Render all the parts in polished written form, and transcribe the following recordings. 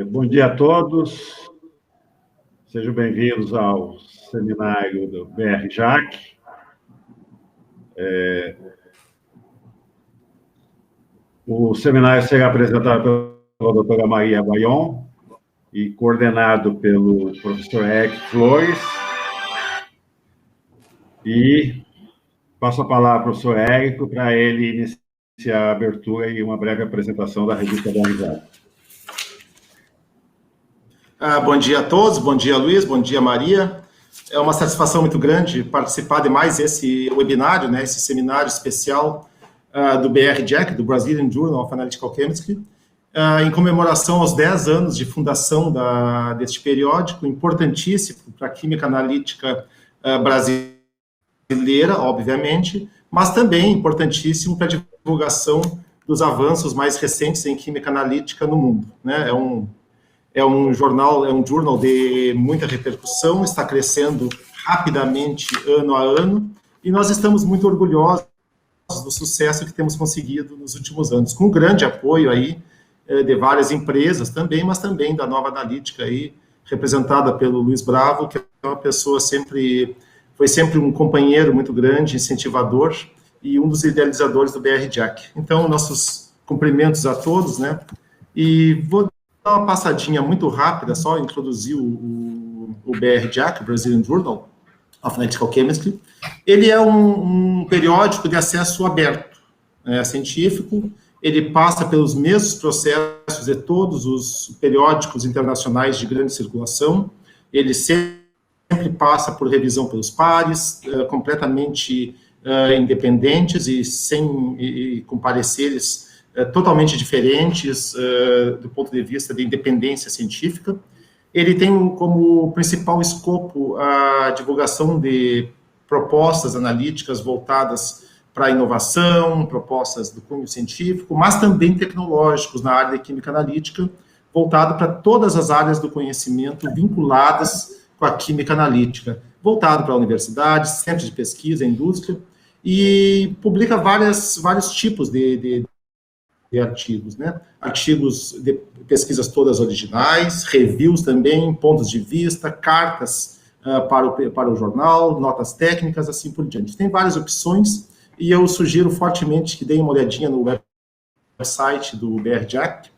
Bom dia a todos, sejam bem-vindos ao seminário do BR-JAC. O seminário será apresentado pela doutora Maria Bayon e coordenado pelo professor Eric Flores. E passo a palavra ao professor Érico para ele iniciar a abertura e uma breve apresentação da revista BR-JAC. Bom dia a todos, bom dia Luiz, bom dia Maria. É uma satisfação muito grande participar de mais esse webinário, esse seminário especial do BR-JAC, do Brazilian Journal of Analytical Chemistry, em comemoração aos 10 anos de fundação deste periódico, importantíssimo para a química analítica brasileira, obviamente, mas também importantíssimo para a divulgação dos avanços mais recentes em química analítica no mundo. É um journal de muita repercussão, está crescendo rapidamente ano a ano, e nós estamos muito orgulhosos do sucesso que temos conseguido nos últimos anos, com grande apoio aí de várias empresas também, mas também da Nova Analítica aí, representada pelo Luiz Bravo, que é uma pessoa foi sempre um companheiro muito grande, incentivador, e um dos idealizadores do BR-JAC. Então, nossos cumprimentos a todos, e vou uma passadinha muito rápida, só introduzir o BR-JAC, o Brazilian Journal of Analytical Chemistry. Ele é um periódico de acesso aberto, científico. Ele passa pelos mesmos processos de todos os periódicos internacionais de grande circulação. Ele sempre passa por revisão pelos pares, completamente independentes e com pareceres totalmente diferentes do ponto de vista de independência científica. Ele tem como principal escopo a divulgação de propostas analíticas voltadas para a inovação, propostas do cunho científico, mas também tecnológicos na área de química analítica, voltado para todas as áreas do conhecimento vinculadas com a química analítica, voltado para universidades, centros de pesquisa, indústria, e publica vários tipos de artigos, artigos de pesquisas todas originais, reviews também, pontos de vista, cartas para o jornal, notas técnicas, assim por diante. Tem várias opções, e eu sugiro fortemente que deem uma olhadinha no website do BR-JAC,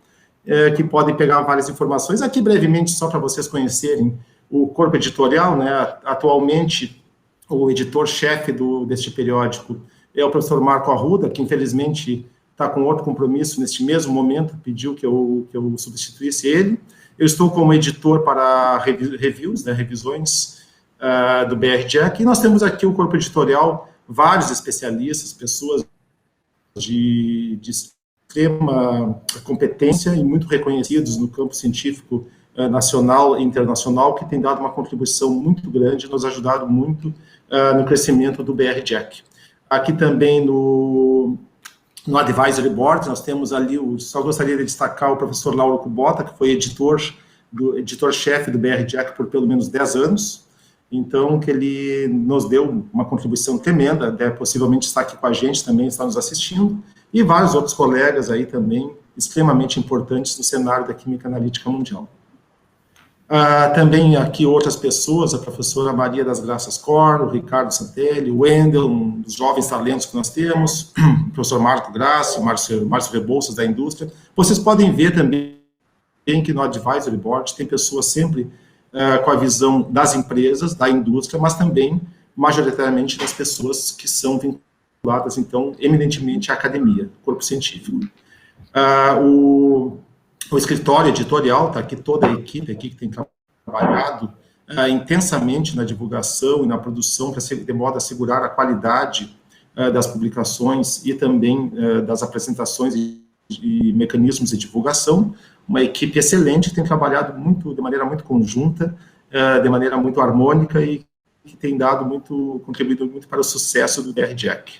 que podem pegar várias informações. Aqui, brevemente, só para vocês conhecerem o corpo editorial, atualmente, o editor-chefe deste periódico é o professor Marco Arruda, que, infelizmente, está com outro compromisso neste mesmo momento, pediu que eu substituísse ele. Eu estou como editor para reviews, revisões do BR-JAC, e nós temos aqui o corpo editorial, vários especialistas, pessoas de extrema competência e muito reconhecidos no campo científico nacional e internacional, que têm dado uma contribuição muito grande, nos ajudado muito no crescimento do BR-JAC. Aqui também no Advisory Board, nós temos ali, só gostaria de destacar o professor Lauro Kubota, que foi editor-chefe do BR-JAC por pelo menos 10 anos, então que ele nos deu uma contribuição tremenda, possivelmente está aqui com a gente também, está nos assistindo, e vários outros colegas aí também, extremamente importantes no cenário da química analítica mundial. Também aqui outras pessoas, a professora Maria das Graças Cor, o Ricardo Santelli, o Wendel, um dos jovens talentos que nós temos, o professor Marco Grassi, o Márcio Rebouças da indústria. Vocês podem ver também que no Advisory Board tem pessoas sempre com a visão das empresas, da indústria, mas também, majoritariamente, das pessoas que são vinculadas, então, eminentemente à academia, corpo científico. O escritório editorial, está aqui toda a equipe aqui que tem trabalhado intensamente na divulgação e na produção, de modo a assegurar a qualidade das publicações e também das apresentações e mecanismos de divulgação. Uma equipe excelente que tem trabalhado de maneira muito conjunta, de maneira muito harmônica e que tem contribuído muito para o sucesso do BR-JAC.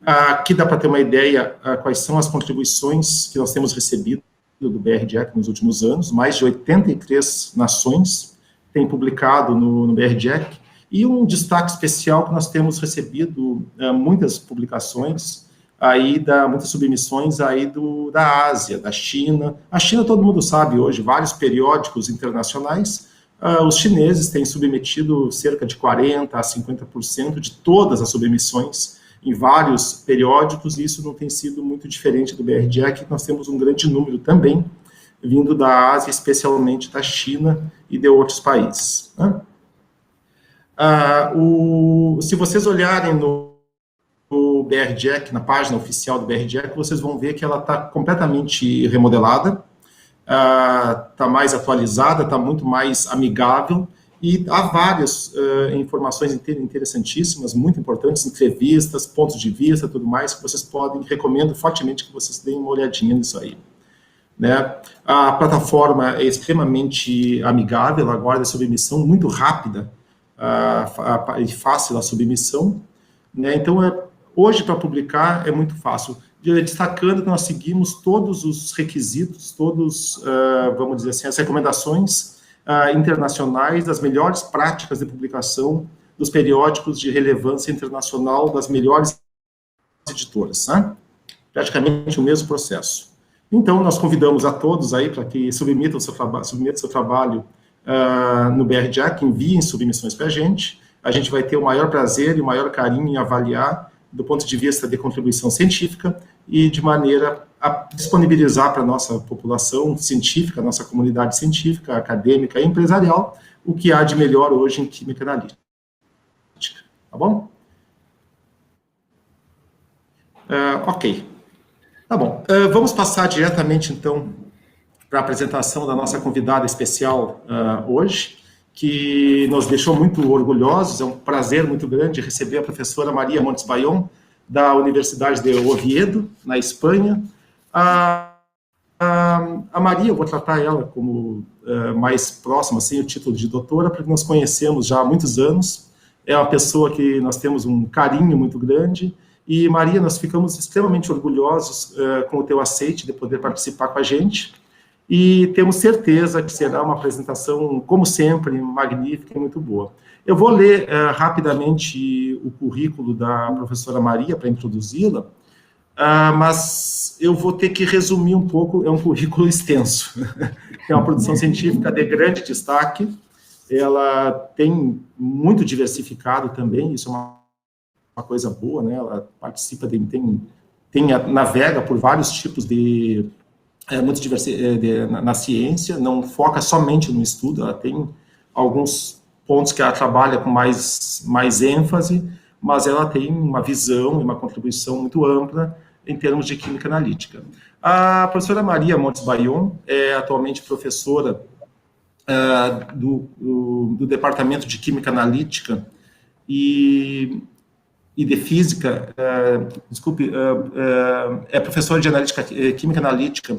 Aqui dá para ter uma ideia quais são as contribuições que nós temos recebido do BR-JAC nos últimos anos. Mais de 83 nações têm publicado no BR-JAC, e um destaque especial que nós temos recebido muitas publicações aí muitas submissões aí da Ásia, da China. A China, todo mundo sabe hoje, vários periódicos internacionais, os chineses têm submetido cerca de 40% a 50% de todas as submissões em vários periódicos, e isso não tem sido muito diferente do BRJEC, nós temos um grande número também, vindo da Ásia, especialmente da China e de outros países. Né? Se vocês olharem no BRJEC, na página oficial do BRJEC, vocês vão ver que ela está completamente remodelada, está mais atualizada, está muito mais amigável, e há várias informações interessantíssimas, muito importantes, entrevistas, pontos de vista, tudo mais, que vocês recomendo fortemente que vocês deem uma olhadinha nisso aí. Né? A plataforma é extremamente amigável, ela guarda a submissão muito rápida e fácil a submissão. Né? Então, hoje, para publicar, é muito fácil. Destacando que nós seguimos todos os requisitos, vamos dizer assim, as recomendações internacionais das melhores práticas de publicação dos periódicos de relevância internacional das melhores editoras, né? Praticamente o mesmo processo. Então, nós convidamos a todos aí para que submetam seu trabalho no BRJEC, enviem submissões para a gente vai ter o maior prazer e o maior carinho em avaliar do ponto de vista de contribuição científica e de maneira a disponibilizar para a nossa população científica, nossa comunidade científica, acadêmica e empresarial, o que há de melhor hoje em química analítica. Tá bom? Ok. Tá bom. Vamos passar diretamente, então, para a apresentação da nossa convidada especial hoje, que nos deixou muito orgulhosos, é um prazer muito grande receber a professora Maria Montes Bayon, da Universidade de Oviedo, na Espanha. A Maria, eu vou tratar ela como mais próxima, sem o título de doutora, porque nós conhecemos já há muitos anos, é uma pessoa que nós temos um carinho muito grande, e Maria, nós ficamos extremamente orgulhosos com o teu aceite de poder participar com a gente, e temos certeza que será uma apresentação, como sempre, magnífica e muito boa. Eu vou ler rapidamente o currículo da professora Maria para introduzi-la, mas eu vou ter que resumir um pouco, é um currículo extenso. É uma produção científica de grande destaque, ela tem muito diversificado também, isso é uma coisa boa, né? Ela participa, navega por vários tipos na ciência, não foca somente no estudo, ela tem alguns pontos que ela trabalha com mais ênfase, mas ela tem uma visão e uma contribuição muito ampla em termos de química analítica. A professora Maria Montes Bayon é atualmente professora do Departamento de Química Analítica e de Física, é professora de Química Analítica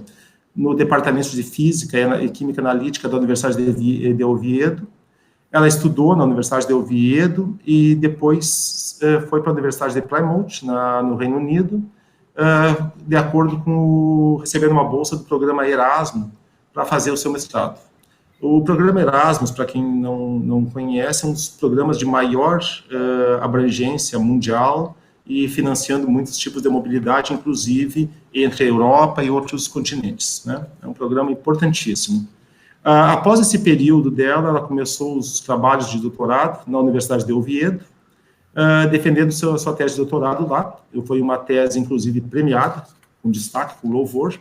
no Departamento de Física e Química Analítica da Universidade de Oviedo. Ela estudou na Universidade de Oviedo e depois foi para a Universidade de Plymouth, no Reino Unido, de acordo com recebendo uma bolsa do programa Erasmus para fazer o seu mestrado. O programa Erasmus, para quem não conhece, é um dos programas de maior abrangência mundial e financiando muitos tipos de mobilidade, inclusive entre a Europa e outros continentes, né? É um programa importantíssimo. Após esse período dela, ela começou os trabalhos de doutorado na Universidade de Oviedo, defendendo sua tese de doutorado lá. Foi uma tese, inclusive, premiada, com destaque, com louvor.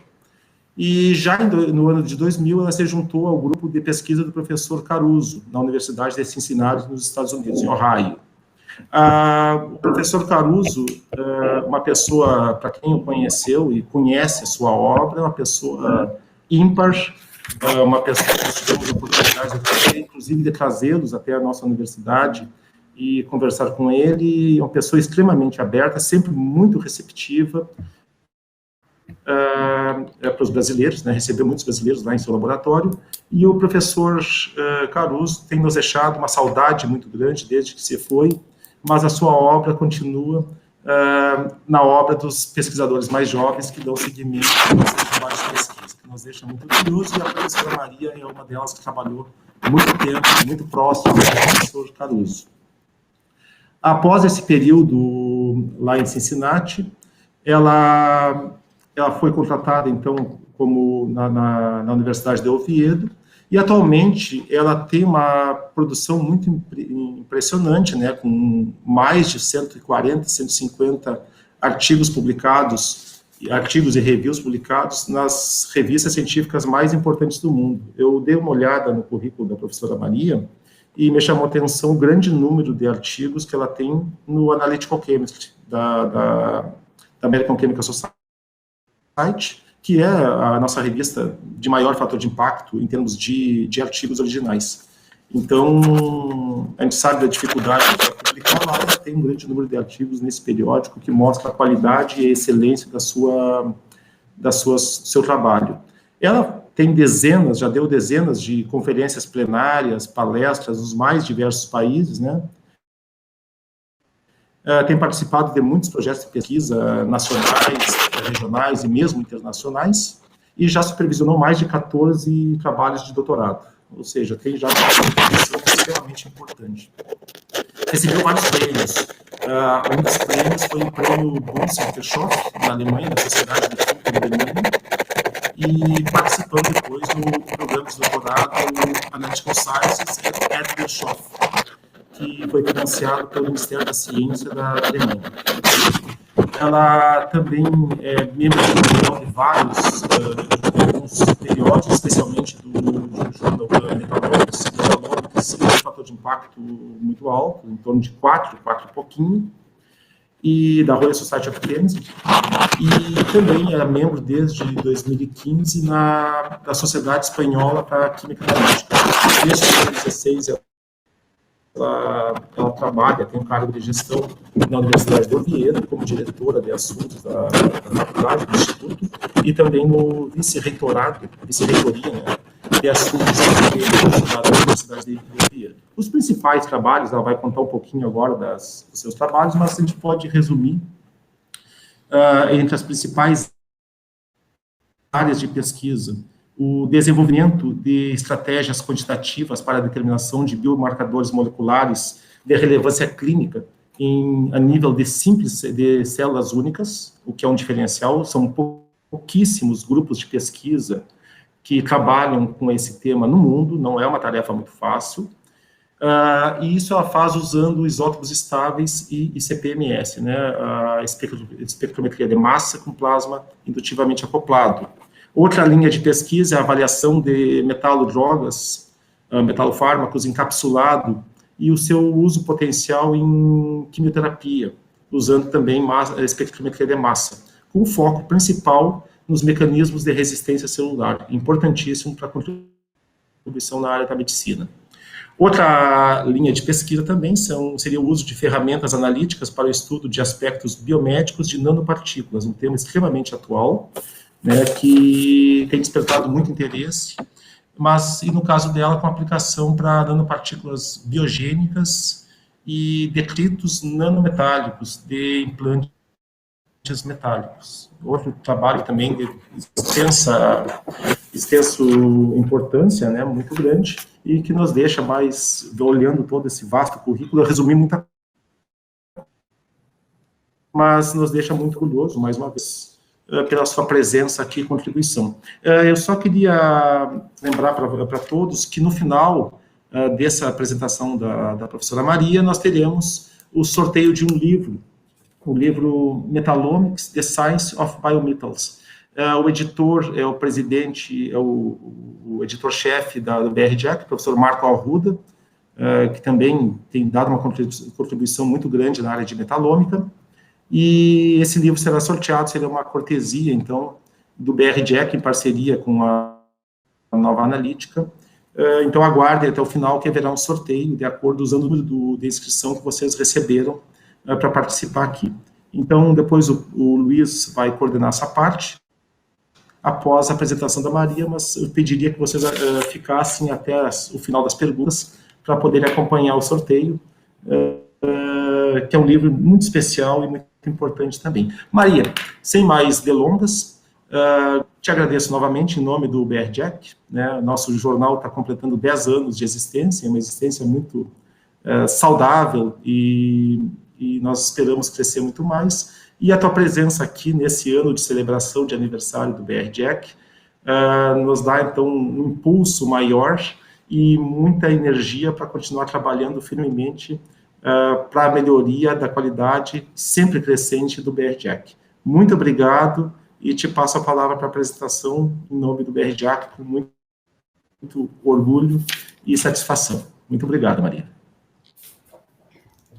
E já no ano de 2000, ela se juntou ao grupo de pesquisa do professor Caruso, na Universidade de Cincinnati, nos Estados Unidos, em Ohio. O professor Caruso, uma pessoa, para quem o conheceu e conhece a sua obra, é uma pessoa ímpar, uma pessoa que nós tivemos a oportunidade, inclusive, de trazê-los até a nossa universidade e conversar com ele, uma pessoa extremamente aberta, sempre muito receptiva para os brasileiros, né, recebeu muitos brasileiros lá em seu laboratório, e o professor Caruso tem nos deixado uma saudade muito grande desde que se foi, mas a sua obra continua na obra dos pesquisadores mais jovens que dão seguimento aos trabalhos de pesquisa, que nos deixa muito orgulhosos, e a professora Maria é uma delas que trabalhou muito tempo, muito próximo do professor Caruso. Após esse período lá em Cincinnati, ela foi contratada, então, como na Universidade de Oviedo, e atualmente ela tem uma produção muito impressionante, né, com mais de 140, 150 artigos publicados, artigos e reviews publicados nas revistas científicas mais importantes do mundo. Eu dei uma olhada no currículo da professora Maria e me chamou a atenção o grande número de artigos que ela tem no Analytical Chemistry, da American Chemical Society, que é a nossa revista de maior fator de impacto em termos de artigos originais. Então, a gente sabe da dificuldade de publicar, mas ela tem um grande número de artigos nesse periódico que mostra a qualidade e a excelência do seu trabalho. Ela tem já deu dezenas de conferências plenárias, palestras nos mais diversos países, né? Tem participado de muitos projetos de pesquisa nacionais, regionais e mesmo internacionais, e já supervisionou mais de 14 trabalhos de doutorado, ou seja, tem já uma contribuição extremamente importante. Recebeu vários prêmios. Um dos prêmios foi o prêmio Bunsen-Virchow, na Alemanha, da Sociedade de Química da Alemanha, e participando depois do programa de doutorado Analytical Sciences at Virchow, que foi financiado pelo Ministério da Ciência da Alemanha. Ela também é membro de vários periódicos, especialmente do jornal Metabolics, que tem um fator de impacto muito alto, em torno de 4 e pouquinho, e da Royal Society of Chemistry, e também era membro desde 2015 da Sociedade Espanhola para Química Analítica. Desde 2016, ela trabalha, tem um cargo de gestão na Universidade de Oviedo, como diretora de assuntos da faculdade, do Instituto, e também no vice-reitoria, né, de assuntos da Universidade de Oviedo. Os principais trabalhos, ela vai contar um pouquinho agora dos seus trabalhos, mas a gente pode resumir entre as principais áreas de pesquisa: o desenvolvimento de estratégias quantitativas para a determinação de biomarcadores moleculares de relevância clínica a nível de células únicas, o que é um diferencial. São pouquíssimos grupos de pesquisa que trabalham com esse tema no mundo, não é uma tarefa muito fácil, e isso ela faz usando isótopos estáveis e CPMS, né, a espectrometria de massa com plasma indutivamente acoplado. Outra linha de pesquisa é a avaliação de metalodrogas, metalofármacos encapsulado e o seu uso potencial em quimioterapia, usando também a espectrometria de massa, com foco principal nos mecanismos de resistência celular, importantíssimo para a contribuição na área da medicina. Outra linha de pesquisa também seria o uso de ferramentas analíticas para o estudo de aspectos biomédicos de nanopartículas, um tema extremamente atual, né, que tem despertado muito interesse, mas, e no caso dela, com aplicação para nanopartículas biogênicas e detritos nanometálicos de implantes metálicos. Outro trabalho também de extensa importância, né, muito grande, e que nos deixa mais, olhando todo esse vasto currículo, eu resumi muita coisa, mas nos deixa muito orgulhoso, mais uma vez, pela sua presença aqui e contribuição. Eu só queria lembrar para todos que no final dessa apresentação da professora Maria, nós teremos o sorteio de um livro, o livro Metallomics, The Science of Biometals. O editor é o presidente, o editor-chefe do BRJEC, o professor Marco Arruda, que também tem dado uma contribuição muito grande na área de metalômica, e esse livro será sorteado, será uma cortesia, então, do BRJEC, em parceria com a Nova Analítica. Então, aguardem até o final, que haverá um sorteio, de acordo, usando o número de inscrição que vocês receberam para participar aqui. Então, depois o Luiz vai coordenar essa parte, após a apresentação da Maria, mas eu pediria que vocês ficassem até o final das perguntas, para poderem acompanhar o sorteio, que é um livro muito especial e muito importante também. Maria, sem mais delongas, te agradeço novamente em nome do BRJEC, né? Nosso jornal está completando 10 anos de existência, uma existência muito saudável, e nós esperamos crescer muito mais, e a tua presença aqui nesse ano de celebração de aniversário do BR-Jack nos dá, então, um impulso maior e muita energia para continuar trabalhando firmemente para a melhoria da qualidade sempre crescente do BR-Jack. Muito obrigado e te passo a palavra para a apresentação em nome do BR-Jack com muito orgulho y satisfacción. Muito obrigado, María.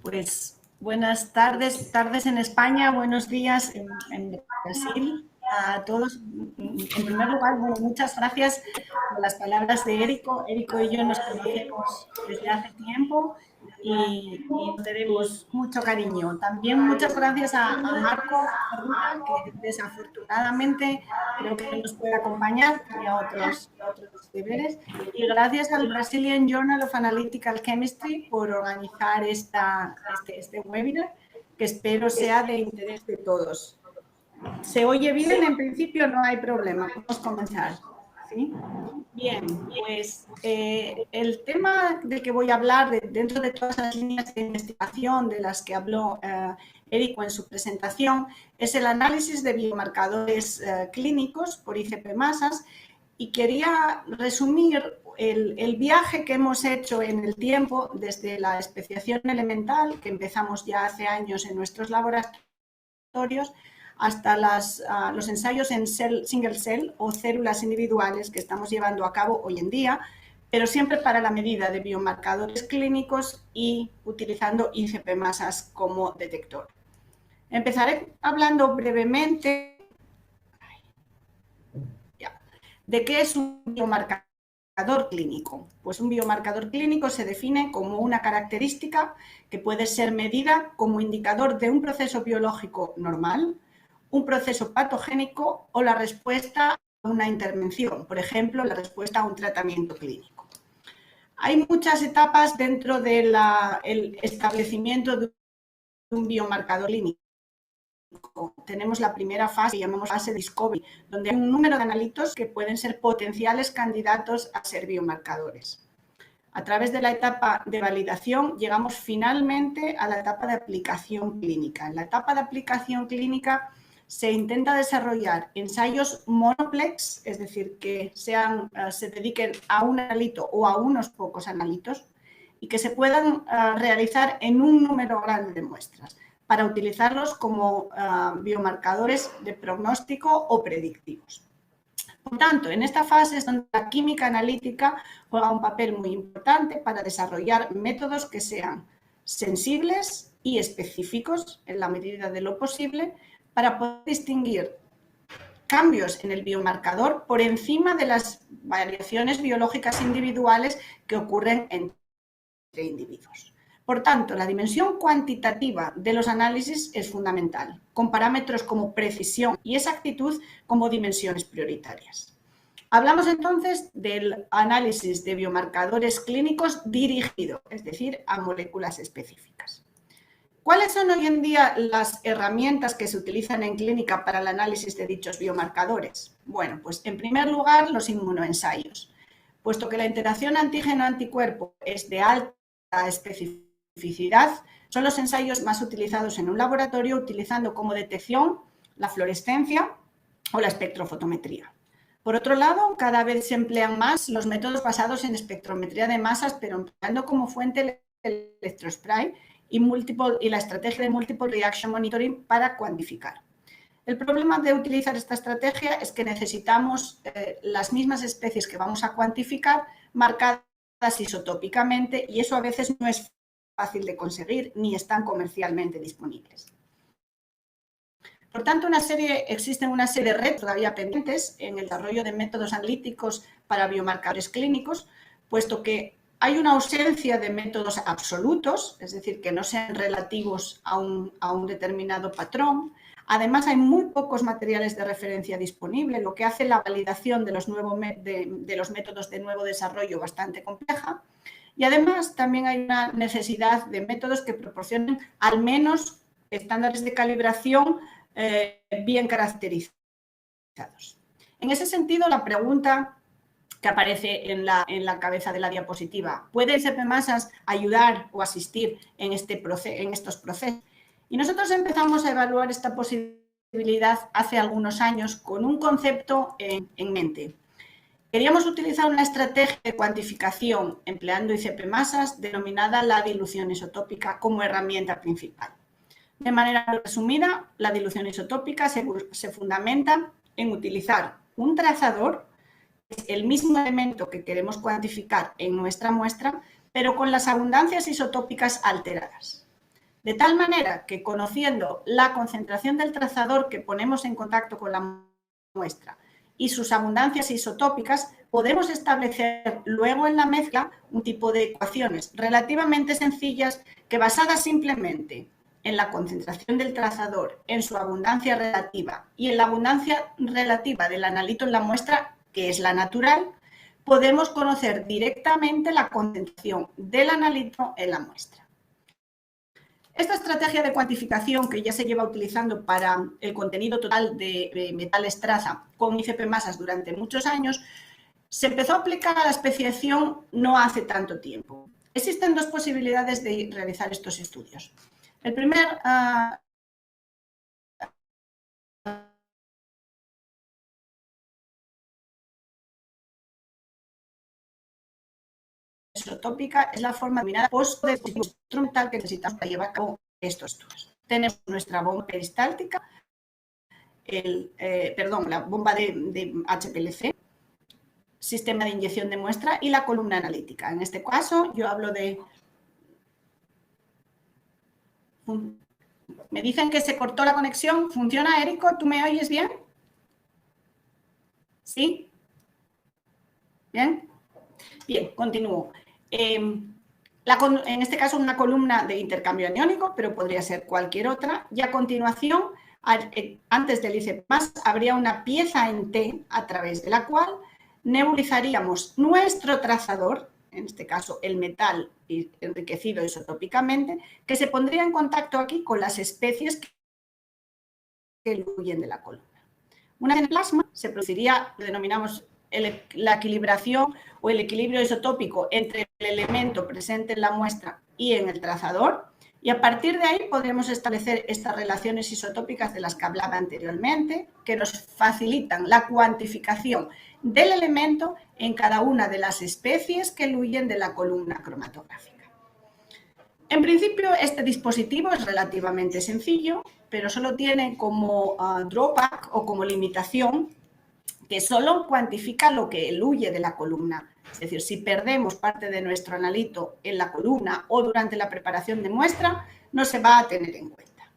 Pues buenas tardes en España, buenos días en Brasil. A todos, en primer lugar, bueno, muchas gracias por las palabras de Érico. Érico y yo nos conocemos desde hace tiempo y nos tenemos mucho cariño. También muchas gracias a Marco Ferruta, que desafortunadamente creo que no nos puede acompañar, tenía otros deberes. Y gracias al Brazilian Journal of Analytical Chemistry por organizar este webinar, que espero sea de interés de todos. ¿Se oye bien? En principio no hay problema. Podemos comenzar. ¿Sí? Bien, pues el tema del que voy a hablar, dentro de todas las líneas de investigación de las que habló Érico en su presentación, es el análisis de biomarcadores clínicos por ICP masas, y quería resumir el viaje que hemos hecho en el tiempo desde la especiación elemental, que empezamos ya hace años en nuestros laboratorios, hasta los ensayos en single cell o células individuales que estamos llevando a cabo hoy en día, pero siempre para la medida de biomarcadores clínicos y utilizando ICP masas como detector. Empezaré hablando brevemente de qué es un biomarcador clínico. Pues un biomarcador clínico se define como una característica que puede ser medida como indicador de un proceso biológico normal, un proceso patogénico o la respuesta a una intervención, por ejemplo, la respuesta a un tratamiento clínico. Hay muchas etapas dentro del establecimiento de un biomarcador clínico. Tenemos la primera fase, que llamamos fase discovery, donde hay un número de analitos que pueden ser potenciales candidatos a ser biomarcadores. A través de la etapa de validación llegamos finalmente a la etapa de aplicación clínica. En la etapa de aplicación clínica se intenta desarrollar ensayos monoplex, es decir, que se dediquen a un analito o a unos pocos analitos y que se puedan realizar en un número grande de muestras para utilizarlos como biomarcadores de pronóstico o predictivos. Por tanto, en esta fase es donde la química analítica juega un papel muy importante para desarrollar métodos que sean sensibles y específicos en la medida de lo posible, para poder distinguir cambios en el biomarcador por encima de las variaciones biológicas individuales que ocurren entre individuos. Por tanto, la dimensión cuantitativa de los análisis es fundamental, con parámetros como precisión y exactitud como dimensiones prioritarias. Hablamos entonces del análisis de biomarcadores clínicos dirigido, es decir, a moléculas específicas. ¿Cuáles son hoy en día las herramientas que se utilizan en clínica para el análisis de dichos biomarcadores? Bueno, pues en primer lugar los inmunoensayos. Puesto que la interacción antígeno-anticuerpo es de alta especificidad, son los ensayos más utilizados en un laboratorio, utilizando como detección la fluorescencia o la espectrofotometría. Por otro lado, cada vez se emplean más los métodos basados en espectrometría de masas, pero empleando como fuente el electrospray y la estrategia de Multiple Reaction Monitoring para cuantificar. El problema de utilizar esta estrategia es que necesitamos las mismas especies que vamos a cuantificar marcadas isotópicamente, y eso a veces no es fácil de conseguir ni están comercialmente disponibles. Por tanto, existen una serie de retos todavía pendientes en el desarrollo de métodos analíticos para biomarcadores clínicos, puesto que hay una ausencia de métodos absolutos, es decir, que no sean relativos a un determinado patrón. Además, hay muy pocos materiales de referencia disponibles, lo que hace la validación de los métodos de nuevo desarrollo bastante compleja. Y además, también hay una necesidad de métodos que proporcionen al menos estándares de calibración bien caracterizados. En ese sentido, la pregunta que aparece en la cabeza de la diapositiva, ¿puede ICP masas ayudar o asistir en estos procesos? Y nosotros empezamos a evaluar esta posibilidad hace algunos años con un concepto en mente. Queríamos utilizar una estrategia de cuantificación empleando ICP masas denominada la dilución isotópica como herramienta principal. De manera resumida, la dilución isotópica se fundamenta en utilizar un trazador, que es el mismo elemento que queremos cuantificar en nuestra muestra, pero con las abundancias isotópicas alteradas. De tal manera que, conociendo la concentración del trazador que ponemos en contacto con la muestra y sus abundancias isotópicas, podemos establecer luego en la mezcla un tipo de ecuaciones relativamente sencillas que, basadas simplemente en la concentración del trazador, en su abundancia relativa y en la abundancia relativa del analito en la muestra, que es la natural, podemos conocer directamente la concentración del analito en la muestra. Esta estrategia de cuantificación, que ya se lleva utilizando para el contenido total de metales traza con ICP masas durante muchos años, se empezó a aplicar a la especiación no hace tanto tiempo. Existen dos posibilidades de realizar estos estudios. El primer isotópica es la forma denominada post-instrumental que necesitamos para llevar a cabo estos estudios. Tenemos nuestra bomba peristáltica, la bomba de HPLC, sistema de inyección de muestra y la columna analítica. En este caso, yo hablo de... Me dicen que se cortó la conexión. ¿Funciona, Érico? ¿Tú me oyes bien? ¿Sí? ¿Bien? Bien, continúo. En este caso, una columna de intercambio aniónico, pero podría ser cualquier otra. Y a continuación, antes del ICP+, habría una pieza en T a través de la cual nebulizaríamos nuestro trazador, en este caso el metal enriquecido isotópicamente, que se pondría en contacto aquí con las especies que huyen de la columna. Una vez en el plasma se produciría, lo denominamos la equilibración o el equilibrio isotópico entre el elemento presente en la muestra y en el trazador, y a partir de ahí podremos establecer estas relaciones isotópicas de las que hablaba anteriormente, que nos facilitan la cuantificación del elemento en cada una de las especies que huyen de la columna cromatográfica. En principio, este dispositivo es relativamente sencillo, pero solo tiene como drawback o como limitación que solo cuantifica lo que eluye de la columna. Es decir, si perdemos parte de nuestro analito en la columna o durante la preparación de muestra, no se va a tener en cuenta.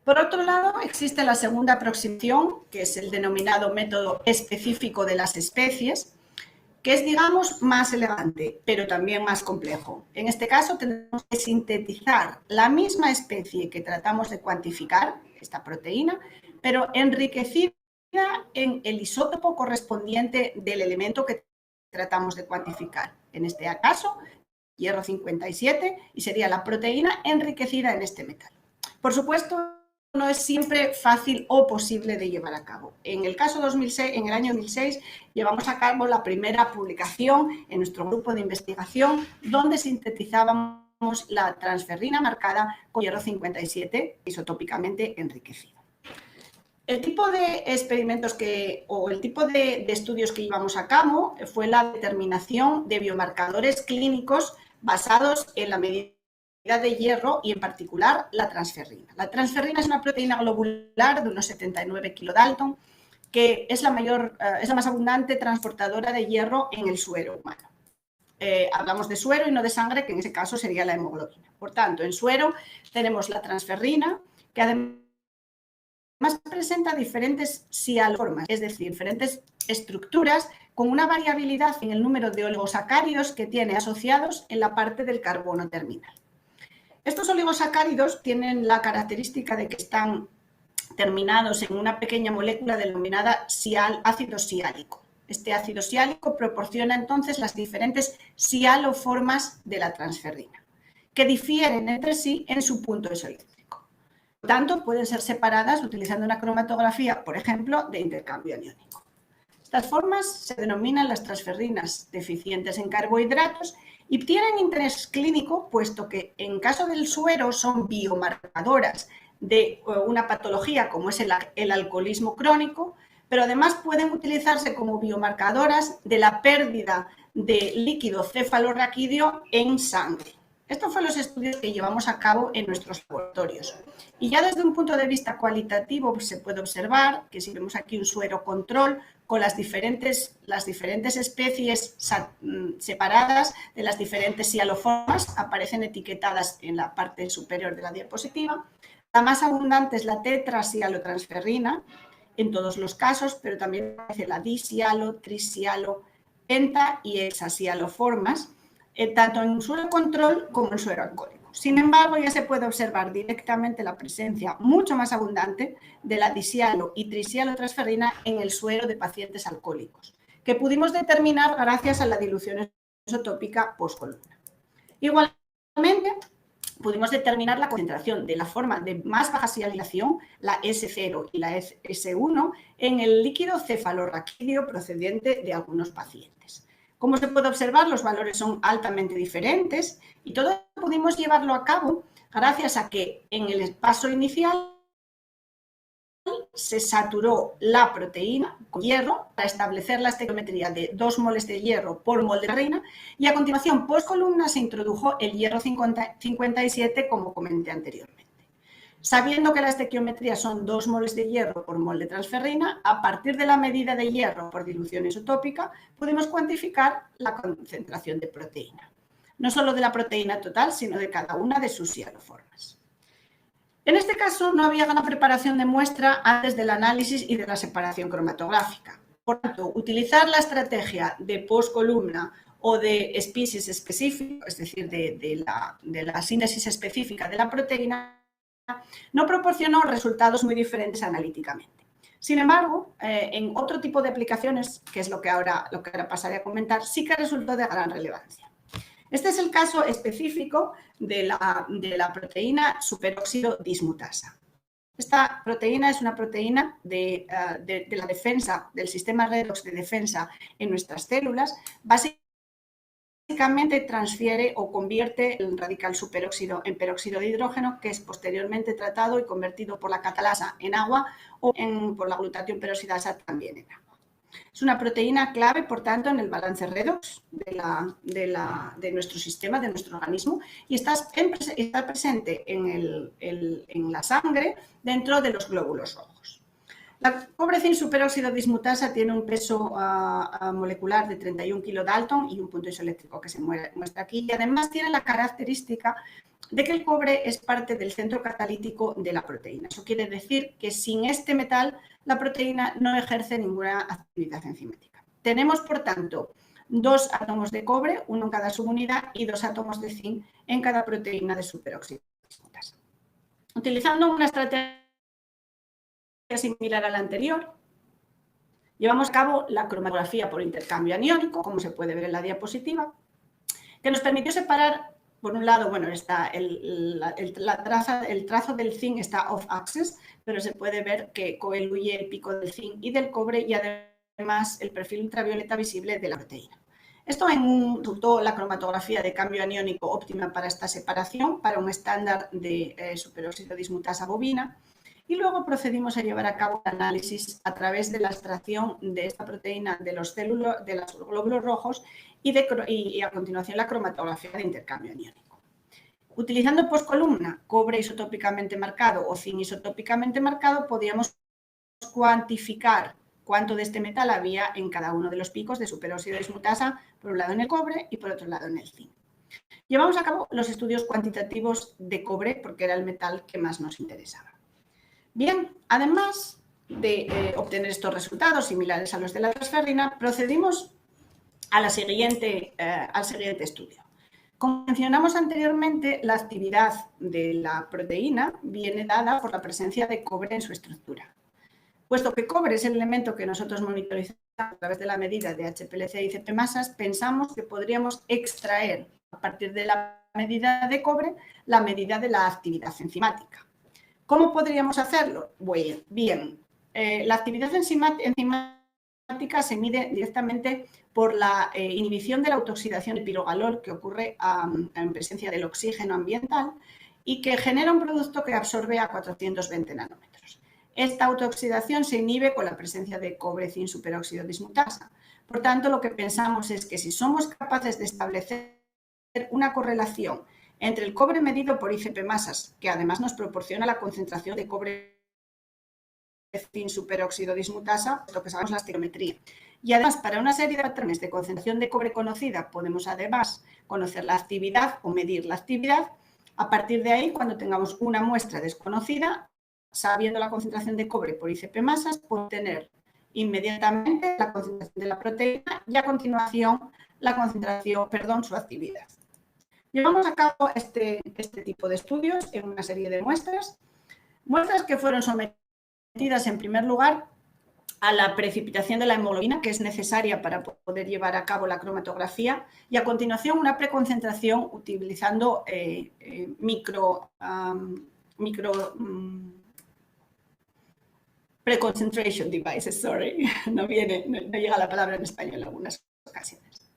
Por otro lado, existe la segunda aproximación, que es el denominado método específico de las especies, que es, digamos, más elegante, pero también más complejo. En este caso, tenemos que sintetizar la misma especie que tratamos de cuantificar, esta proteína, pero enriquecida en el isótopo correspondiente del elemento que tratamos de cuantificar. En este caso, hierro 57, y sería la proteína enriquecida en este metal. Por supuesto, no es siempre fácil o posible de llevar a cabo. En el caso 2006, en el año 2006, llevamos a cabo la primera publicación en nuestro grupo de investigación donde sintetizábamos la transferrina marcada con hierro 57 isotópicamente enriquecido. El tipo de experimentos el tipo de estudios que llevamos a cabo fue la determinación de biomarcadores clínicos basados en la medida de hierro y en particular la transferrina. La transferrina es una proteína globular de unos 79 kilodalton que es la más abundante transportadora de hierro en el suero humano. Hablamos de suero y no de sangre, que en ese caso sería la hemoglobina. Por tanto, en suero tenemos la transferrina, que además presenta diferentes sialoformas, es decir, diferentes estructuras con una variabilidad en el número de oligosacáridos que tiene asociados en la parte del carbono terminal. Estos oligosacáridos tienen la característica de que están terminados en una pequeña molécula denominada ácido siálico. Este ácido siálico proporciona entonces las diferentes sialoformas de la transferrina, que difieren entre sí en su punto isoeléctrico. Por tanto, pueden ser separadas utilizando una cromatografía, por ejemplo, de intercambio aniónico. Estas formas se denominan las transferrinas deficientes en carbohidratos y tienen interés clínico, puesto que en caso del suero son biomarcadoras de una patología como es el alcoholismo crónico, pero además pueden utilizarse como biomarcadoras de la pérdida de líquido cefalorraquídeo en sangre. Estos fueron los estudios que llevamos a cabo en nuestros laboratorios. Y ya desde un punto de vista cualitativo se puede observar que si vemos aquí un suero control con las diferentes especies separadas de las diferentes cialoformas, aparecen etiquetadas en la parte superior de la diapositiva. La más abundante es la tetracialotransferrina en todos los casos, pero también aparece la dicialo, tricialo, penta y hexacialoformas, tanto en suero control como en suero alcohólico. Sin embargo, ya se puede observar directamente la presencia mucho más abundante de la dicialo y tricialotransferina en el suero de pacientes alcohólicos, que pudimos determinar gracias a la dilución isotópica postcolumna. Igualmente, pudimos determinar la concentración de la forma de más baja sialización, la S0 y la S1, en el líquido cefalorraquídeo procedente de algunos pacientes. Como se puede observar, los valores son altamente diferentes y todo pudimos llevarlo a cabo gracias a que en el paso inicial se saturó la proteína con hierro para establecer la estequiometría de 2 moles de hierro por mol de reina y a continuación, post columna, se introdujo el hierro 57 como comenté anteriormente. Sabiendo que la estequiometría son 2 moles de hierro por mol de transferrina, a partir de la medida de hierro por dilución isotópica, pudimos cuantificar la concentración de proteína. No solo de la proteína total, sino de cada una de sus cialoformas. En este caso, no había gran preparación de muestra antes del análisis y de la separación cromatográfica. Por tanto, utilizar la estrategia de post-columna o de species específico, es decir, de la síntesis específica de la proteína, no proporcionó resultados muy diferentes analíticamente. Sin embargo, en otro tipo de aplicaciones, que es lo que ahora pasaré a comentar, sí que resultó de gran relevancia. Este es el caso específico de la proteína superóxido dismutasa. Esta proteína es una proteína de la defensa, del sistema redox de defensa en nuestras células. Básicamente transfiere o convierte el radical superóxido en peróxido de hidrógeno, que es posteriormente tratado y convertido por la catalasa en agua o por la glutatión peroxidasa también en agua. Es una proteína clave, por tanto, en el balance redox de nuestro sistema, de nuestro organismo, y está presente en la sangre dentro de los glóbulos rojos. La cobre-zinc superóxido dismutasa tiene un peso molecular de 31 kilodalton y un punto isoeléctrico que se muestra aquí, y además tiene la característica de que el cobre es parte del centro catalítico de la proteína. Eso quiere decir que sin este metal la proteína no ejerce ninguna actividad enzimática. Tenemos, por tanto, 2 átomos de cobre, uno en cada subunidad, y 2 átomos de zinc en cada proteína de superóxido dismutasa. Utilizando una estrategia similar a la anterior, llevamos a cabo la cromatografía por intercambio aniónico, como se puede ver en la diapositiva, que nos permitió separar, por un lado, bueno, está el trazo del zinc está off-axis, pero se puede ver que coeluye el pico del zinc y del cobre y además el perfil ultravioleta visible de la proteína. Esto resultó la cromatografía de cambio aniónico óptima para esta separación, para un estándar de superóxido dismutasa bovina. Y luego procedimos a llevar a cabo el análisis a través de la extracción de esta proteína de los glóbulos rojos y a continuación la cromatografía de intercambio aniónico. Utilizando postcolumna, cobre isotópicamente marcado o zinc isotópicamente marcado, podíamos cuantificar cuánto de este metal había en cada uno de los picos de superóxido dismutasa, por un lado en el cobre y por otro lado en el zinc. Llevamos a cabo los estudios cuantitativos de cobre porque era el metal que más nos interesaba. Bien, además de obtener estos resultados similares a los de la transferrina, procedimos al siguiente estudio. Como mencionamos anteriormente, la actividad de la proteína viene dada por la presencia de cobre en su estructura. Puesto que cobre es el elemento que nosotros monitorizamos a través de la medida de HPLC y CP masas, pensamos que podríamos extraer a partir de la medida de cobre la medida de la actividad enzimática. ¿Cómo podríamos hacerlo? Bien, la actividad enzimática se mide directamente por la inhibición de la autooxidación del pirogalol que ocurre en presencia del oxígeno ambiental y que genera un producto que absorbe a 420 nanómetros. Esta autooxidación se inhibe con la presencia de cobre zinc superóxido dismutasa. Por tanto, lo que pensamos es que si somos capaces de establecer una correlación entre el cobre medido por ICP masas, que además nos proporciona la concentración de cobre zinc superóxido dismutasa, lo que sabemos la estequiometría. Y además, para una serie de patrones de concentración de cobre conocida, podemos además conocer la actividad o medir la actividad. A partir de ahí, cuando tengamos una muestra desconocida, sabiendo la concentración de cobre por ICP masas, podemos tener inmediatamente la concentración de la proteína y a continuación la concentración, su actividad. Llevamos a cabo este tipo de estudios en una serie de muestras que fueron sometidas en primer lugar a la precipitación de la hemoglobina, que es necesaria para poder llevar a cabo la cromatografía, y a continuación una preconcentración utilizando preconcentration devices, no llega la palabra en español en algunas ocasiones.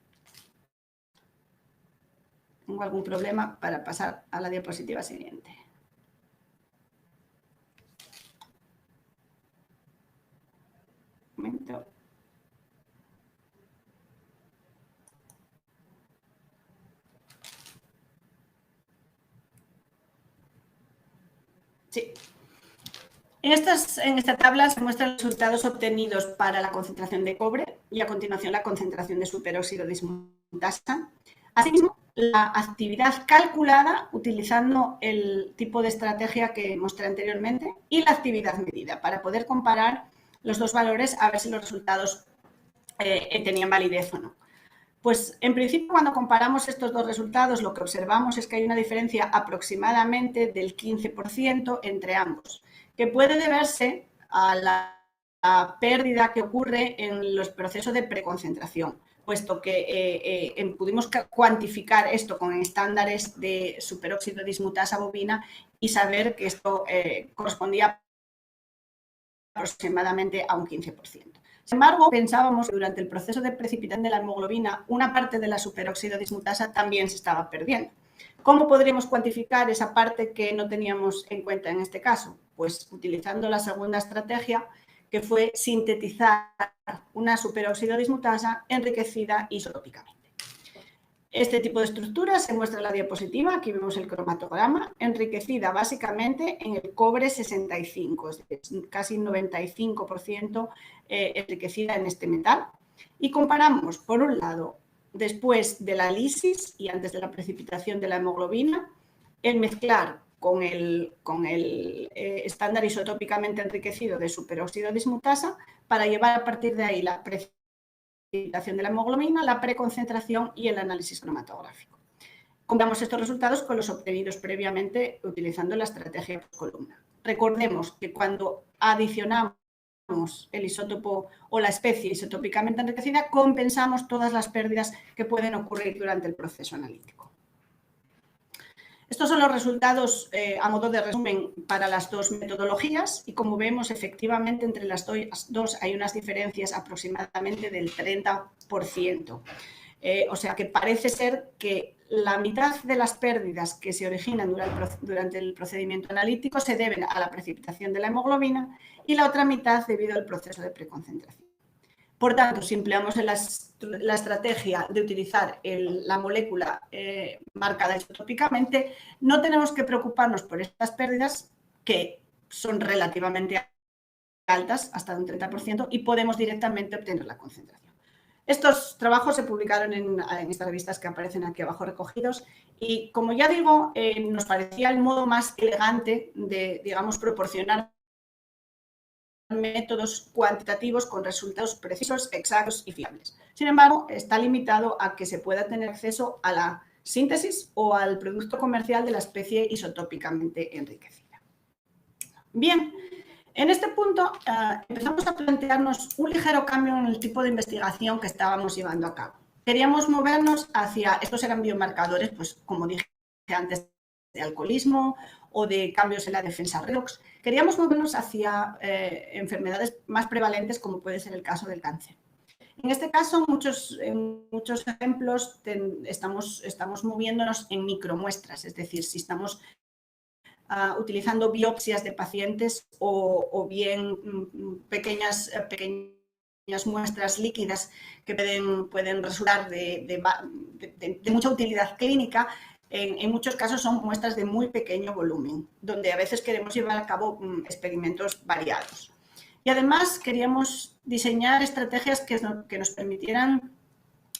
Tengo algún problema para pasar a la diapositiva siguiente. Un momento. Sí. En esta tabla se muestran los resultados obtenidos para la concentración de cobre y a continuación la concentración de superóxido dismutasa. Asimismo, la actividad calculada utilizando el tipo de estrategia que mostré anteriormente y la actividad medida para poder comparar los dos valores a ver si los resultados tenían validez o no. Pues en principio, cuando comparamos estos dos resultados, lo que observamos es que hay una diferencia aproximadamente del 15% entre ambos, que puede deberse a la pérdida que ocurre en los procesos de preconcentración, puesto que pudimos cuantificar esto con estándares de superóxido dismutasa bovina y saber que esto correspondía aproximadamente a un 15%. Sin embargo, pensábamos que durante el proceso de precipitación de la hemoglobina, una parte de la superóxido dismutasa también se estaba perdiendo. ¿Cómo podríamos cuantificar esa parte que no teníamos en cuenta en este caso? Pues utilizando la segunda estrategia, que fue sintetizar una superóxido dismutasa enriquecida isotópicamente. Este tipo de estructura se muestra en la diapositiva. Aquí vemos el cromatograma, enriquecida básicamente en el cobre 65, es decir, casi 95% enriquecida en este metal. Y comparamos, por un lado, después de la lisis y antes de la precipitación de la hemoglobina, el mezclar con el estándar isotópicamente enriquecido de superóxido dismutasa para llevar a partir de ahí la precipitación de la hemoglobina, la preconcentración y el análisis cromatográfico. Comparamos estos resultados con los obtenidos previamente utilizando la estrategia por columna. Recordemos que cuando adicionamos el isótopo o la especie isotópicamente enriquecida, compensamos todas las pérdidas que pueden ocurrir durante el proceso analítico. Estos son los resultados a modo de resumen para las dos metodologías y como vemos efectivamente entre las dos hay unas diferencias aproximadamente del 30%. O sea que parece ser que la mitad de las pérdidas que se originan durante el procedimiento analítico se deben a la precipitación de la hemoglobina y la otra mitad debido al proceso de preconcentración. Por tanto, si empleamos la estrategia de utilizar la molécula marcada isotópicamente, no tenemos que preocuparnos por estas pérdidas que son relativamente altas, hasta de un 30%, y podemos directamente obtener la concentración. Estos trabajos se publicaron en estas revistas que aparecen aquí abajo recogidos y, como ya digo, nos parecía el modo más elegante de, digamos, proporcionar métodos cuantitativos con resultados precisos, exactos y fiables. Sin embargo, está limitado a que se pueda tener acceso a la síntesis o al producto comercial de la especie isotópicamente enriquecida. Bien, en este punto empezamos a plantearnos un ligero cambio en el tipo de investigación que estábamos llevando a cabo. Queríamos movernos hacia, estos eran biomarcadores, pues como dije antes, de alcoholismo o de cambios en la defensa redox. Queríamos movernos hacia enfermedades más prevalentes, como puede ser el caso del cáncer. En este caso, en muchos ejemplos estamos moviéndonos en micromuestras, es decir, si estamos utilizando biopsias de pacientes o bien pequeñas muestras líquidas que pueden resultar de mucha utilidad clínica. En muchos casos son muestras de muy pequeño volumen, donde a veces queremos llevar a cabo experimentos variados. Y además queríamos diseñar estrategias que nos permitieran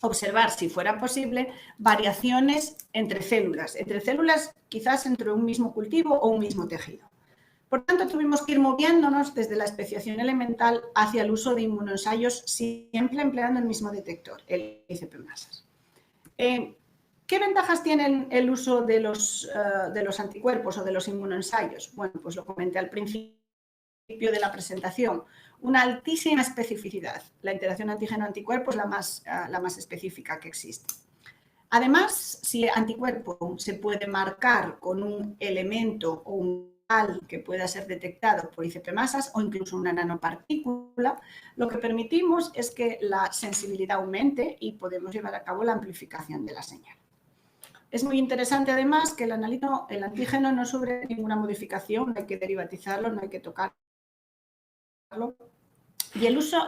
observar, si fuera posible, variaciones entre células quizás entre un mismo cultivo o un mismo tejido. Por tanto, tuvimos que ir moviéndonos desde la especiación elemental hacia el uso de inmunoensayos, siempre empleando el mismo detector, el ICP-masas. ¿Qué ventajas tiene el uso de los anticuerpos o de los inmunoensayos? Bueno, pues lo comenté al principio de la presentación. Una altísima especificidad. La interacción antígeno-anticuerpo es la más específica que existe. Además, si el anticuerpo se puede marcar con un elemento o un que pueda ser detectado por ICP-masas o incluso una nanopartícula, lo que permitimos es que la sensibilidad aumente y podemos llevar a cabo la amplificación de la señal. Es muy interesante además que el antígeno no sufre ninguna modificación, no hay que derivatizarlo, no hay que tocarlo. Y el uso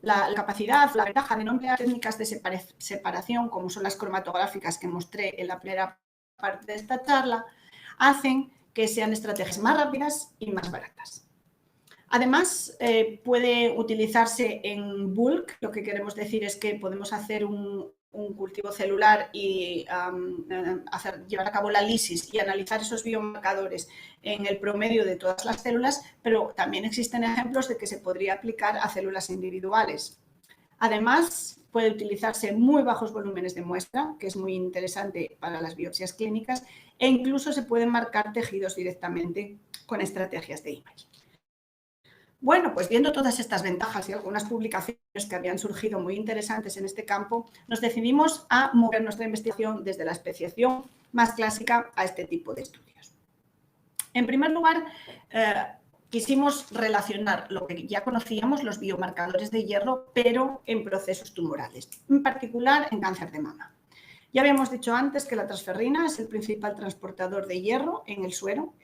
la capacidad, la ventaja de no emplear técnicas de separación, como son las cromatográficas que mostré en la primera parte de esta charla, hacen que sean estrategias más rápidas y más baratas. Además, puede utilizarse en bulk. Lo que queremos decir es que podemos hacer un cultivo celular y llevar a cabo la lisis y analizar esos biomarcadores en el promedio de todas las células, pero también existen ejemplos de que se podría aplicar a células individuales. Además, puede utilizarse en muy bajos volúmenes de muestra, que es muy interesante para las biopsias clínicas, e incluso se pueden marcar tejidos directamente con estrategias de imaging. Bueno, pues viendo todas estas ventajas y algunas publicaciones que habían surgido muy interesantes en este campo, nos decidimos a mover nuestra investigación desde la especiación más clásica a este tipo de estudios. En primer lugar, quisimos relacionar lo que ya conocíamos, los biomarcadores de hierro, pero en procesos tumorales, en particular en cáncer de mama. Ya habíamos dicho antes que la transferrina es el principal transportador de hierro en el suero.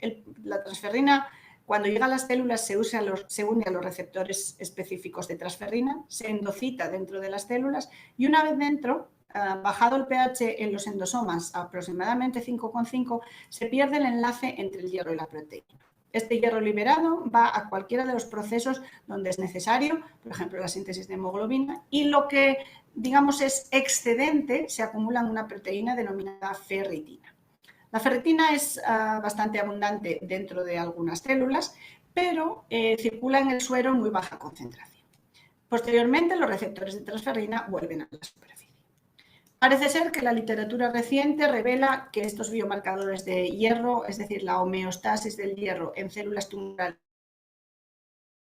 La transferrina, cuando llega a las células, se une a los receptores específicos de transferrina, se endocita dentro de las células y una vez dentro, bajado el pH en los endosomas a aproximadamente 5,5, se pierde el enlace entre el hierro y la proteína. Este hierro liberado va a cualquiera de los procesos donde es necesario, por ejemplo, la síntesis de hemoglobina, y lo que, digamos, es excedente se acumula en una proteína denominada ferritina. La ferritina es bastante abundante dentro de algunas células, pero circula en el suero en muy baja concentración. Posteriormente, los receptores de transferrina vuelven a la superficie. Parece ser que la literatura reciente revela que estos biomarcadores de hierro, es decir, la homeostasis del hierro en células tumorales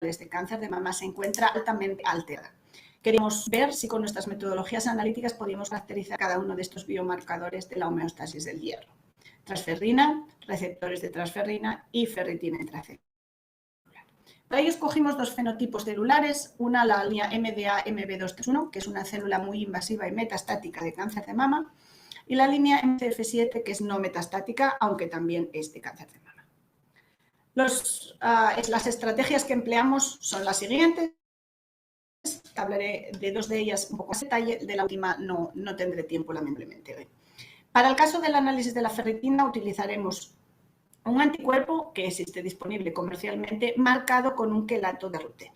de cáncer de mama, se encuentra altamente alterada. Queríamos ver si con nuestras metodologías analíticas podíamos caracterizar cada uno de estos biomarcadores de la homeostasis del hierro. Transferrina, receptores de transferrina y ferritina intracelular. Para ello escogimos dos fenotipos celulares, una la línea MDA-MB231, que es una célula muy invasiva y metastática de cáncer de mama, y la línea MCF7, que es no metastática, aunque también es de cáncer de mama. Las estrategias que empleamos son las siguientes. Hablaré de dos de ellas un poco más en detalle, de la última no tendré tiempo lamentablemente hoy. Para el caso del análisis de la ferritina utilizaremos un anticuerpo que existe disponible comercialmente marcado con un quelato de rutenio.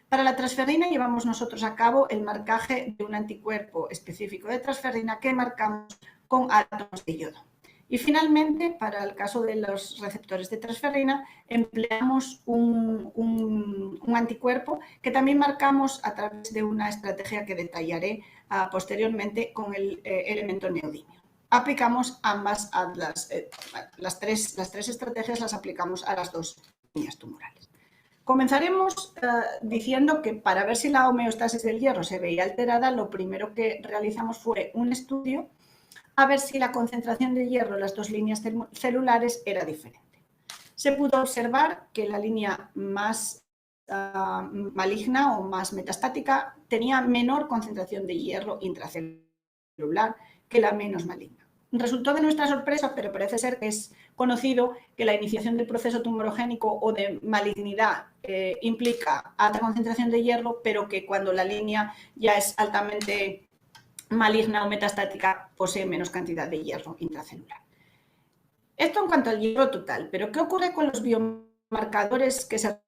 Para la transferrina llevamos nosotros a cabo el marcaje de un anticuerpo específico de transferrina que marcamos con átomos de yodo. Y finalmente, para el caso de los receptores de transferrina, empleamos un anticuerpo que también marcamos a través de una estrategia que detallaré posteriormente con el elemento neodimio. Aplicamos ambas, las tres estrategias las aplicamos a las dos líneas tumorales. Comenzaremos diciendo que para ver si la homeostasis del hierro se veía alterada, lo primero que realizamos fue un estudio a ver si la concentración de hierro en las dos líneas celulares era diferente. Se pudo observar que la línea más maligna o más metastática tenía menor concentración de hierro intracelular que la menos maligna. Resultó de nuestra sorpresa, pero parece ser que es conocido que la iniciación del proceso tumorogénico o de malignidad implica alta concentración de hierro, pero que cuando la línea ya es altamente maligna o metastática posee menos cantidad de hierro intracelular. Esto en cuanto al hierro total, pero ¿qué ocurre con los biomarcadores que se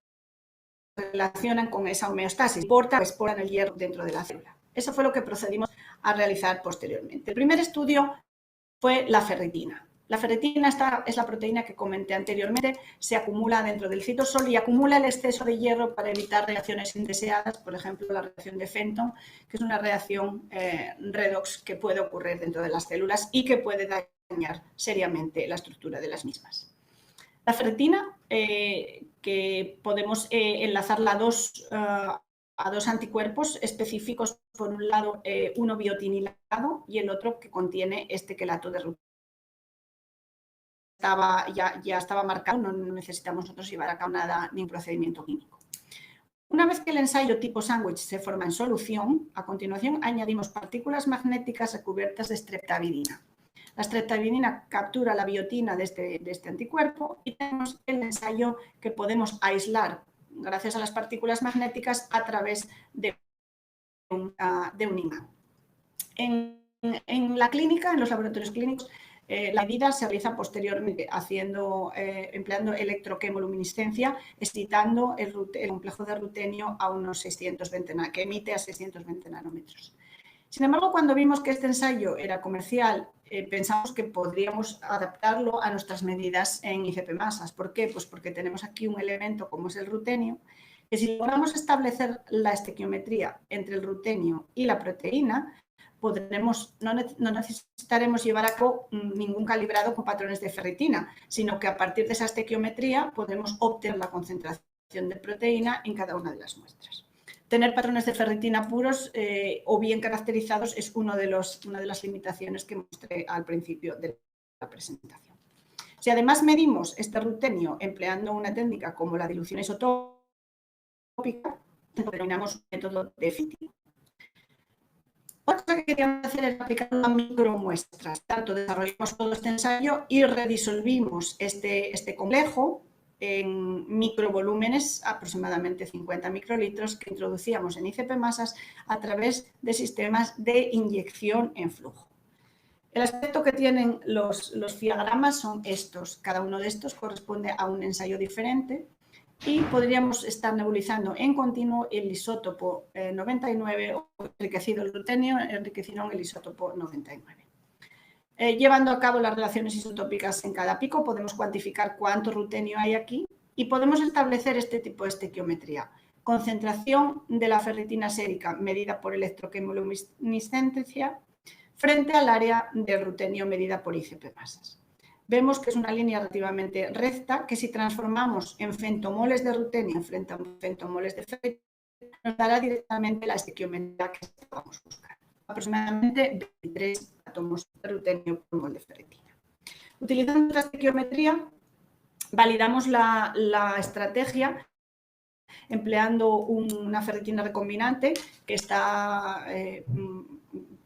relacionan con esa homeostasis? ¿Importa o exportan el hierro dentro de la célula? Eso fue lo que procedimos a realizar posteriormente. El primer estudio fue la ferritina. La ferritina es la proteína que comenté anteriormente, se acumula dentro del citosol y acumula el exceso de hierro para evitar reacciones indeseadas, por ejemplo, la reacción de Fenton, que es una reacción redox que puede ocurrir dentro de las células y que puede dañar seriamente la estructura de las mismas. La ferritina, que podemos enlazarla a dos anticuerpos específicos, por un lado uno biotinilado y el otro que contiene este quelato de rutina. Ya estaba marcado, no necesitamos nosotros llevar a cabo ningún procedimiento químico. Una vez que el ensayo tipo sándwich se forma en solución, a continuación añadimos partículas magnéticas recubiertas de streptavidina. La streptavidina captura la biotina de este anticuerpo y tenemos el ensayo que podemos aislar gracias a las partículas magnéticas a través de un imán. En la clínica, en los laboratorios clínicos, la medida se realiza posteriormente empleando electroquemoluminiscencia, excitando el complejo de rutenio a unos 620 que emite a 620 nanómetros. Sin embargo, cuando vimos que este ensayo era comercial, pensamos que podríamos adaptarlo a nuestras medidas en ICP masas. ¿Por qué? Pues porque tenemos aquí un elemento como es el rutenio, que si logramos establecer la estequiometría entre el rutenio y la proteína, no necesitaremos llevar a cabo ningún calibrado con patrones de ferritina, sino que a partir de esa estequiometría podremos obtener la concentración de proteína en cada una de las muestras. Tener patrones de ferritina puros o bien caracterizados es una de las limitaciones que mostré al principio de la presentación. Si además medimos este rutenio empleando una técnica como la dilución isotópica, denominamos un método definitivo. Otra cosa que queríamos hacer es aplicarlo a micromuestras. Tanto desarrollamos todo este ensayo y redisolvimos este complejo en microvolúmenes, aproximadamente 50 microlitros, que introducíamos en ICP masas a través de sistemas de inyección en flujo. El aspecto que tienen los diagramas son estos. Cada uno de estos corresponde a un ensayo diferente y podríamos estar nebulizando en continuo el isótopo 99 o enriquecido el rutenio, enriquecido en el isótopo 99. Llevando a cabo las relaciones isotópicas en cada pico, podemos cuantificar cuánto rutenio hay aquí y podemos establecer este tipo de estequiometría. Concentración de la ferritina sérica medida por electroquemoluminiscencia frente al área del rutenio medida por ICP masas. Vemos que es una línea relativamente recta que si transformamos en femtomoles de rutenio frente a femtomoles de ferritina nos dará directamente la estequiometría que estábamos buscando. Aproximadamente 23 átomos de rutenio por mol de ferritina. Utilizando esta estequiometría validamos la estrategia empleando una ferritina recombinante que está,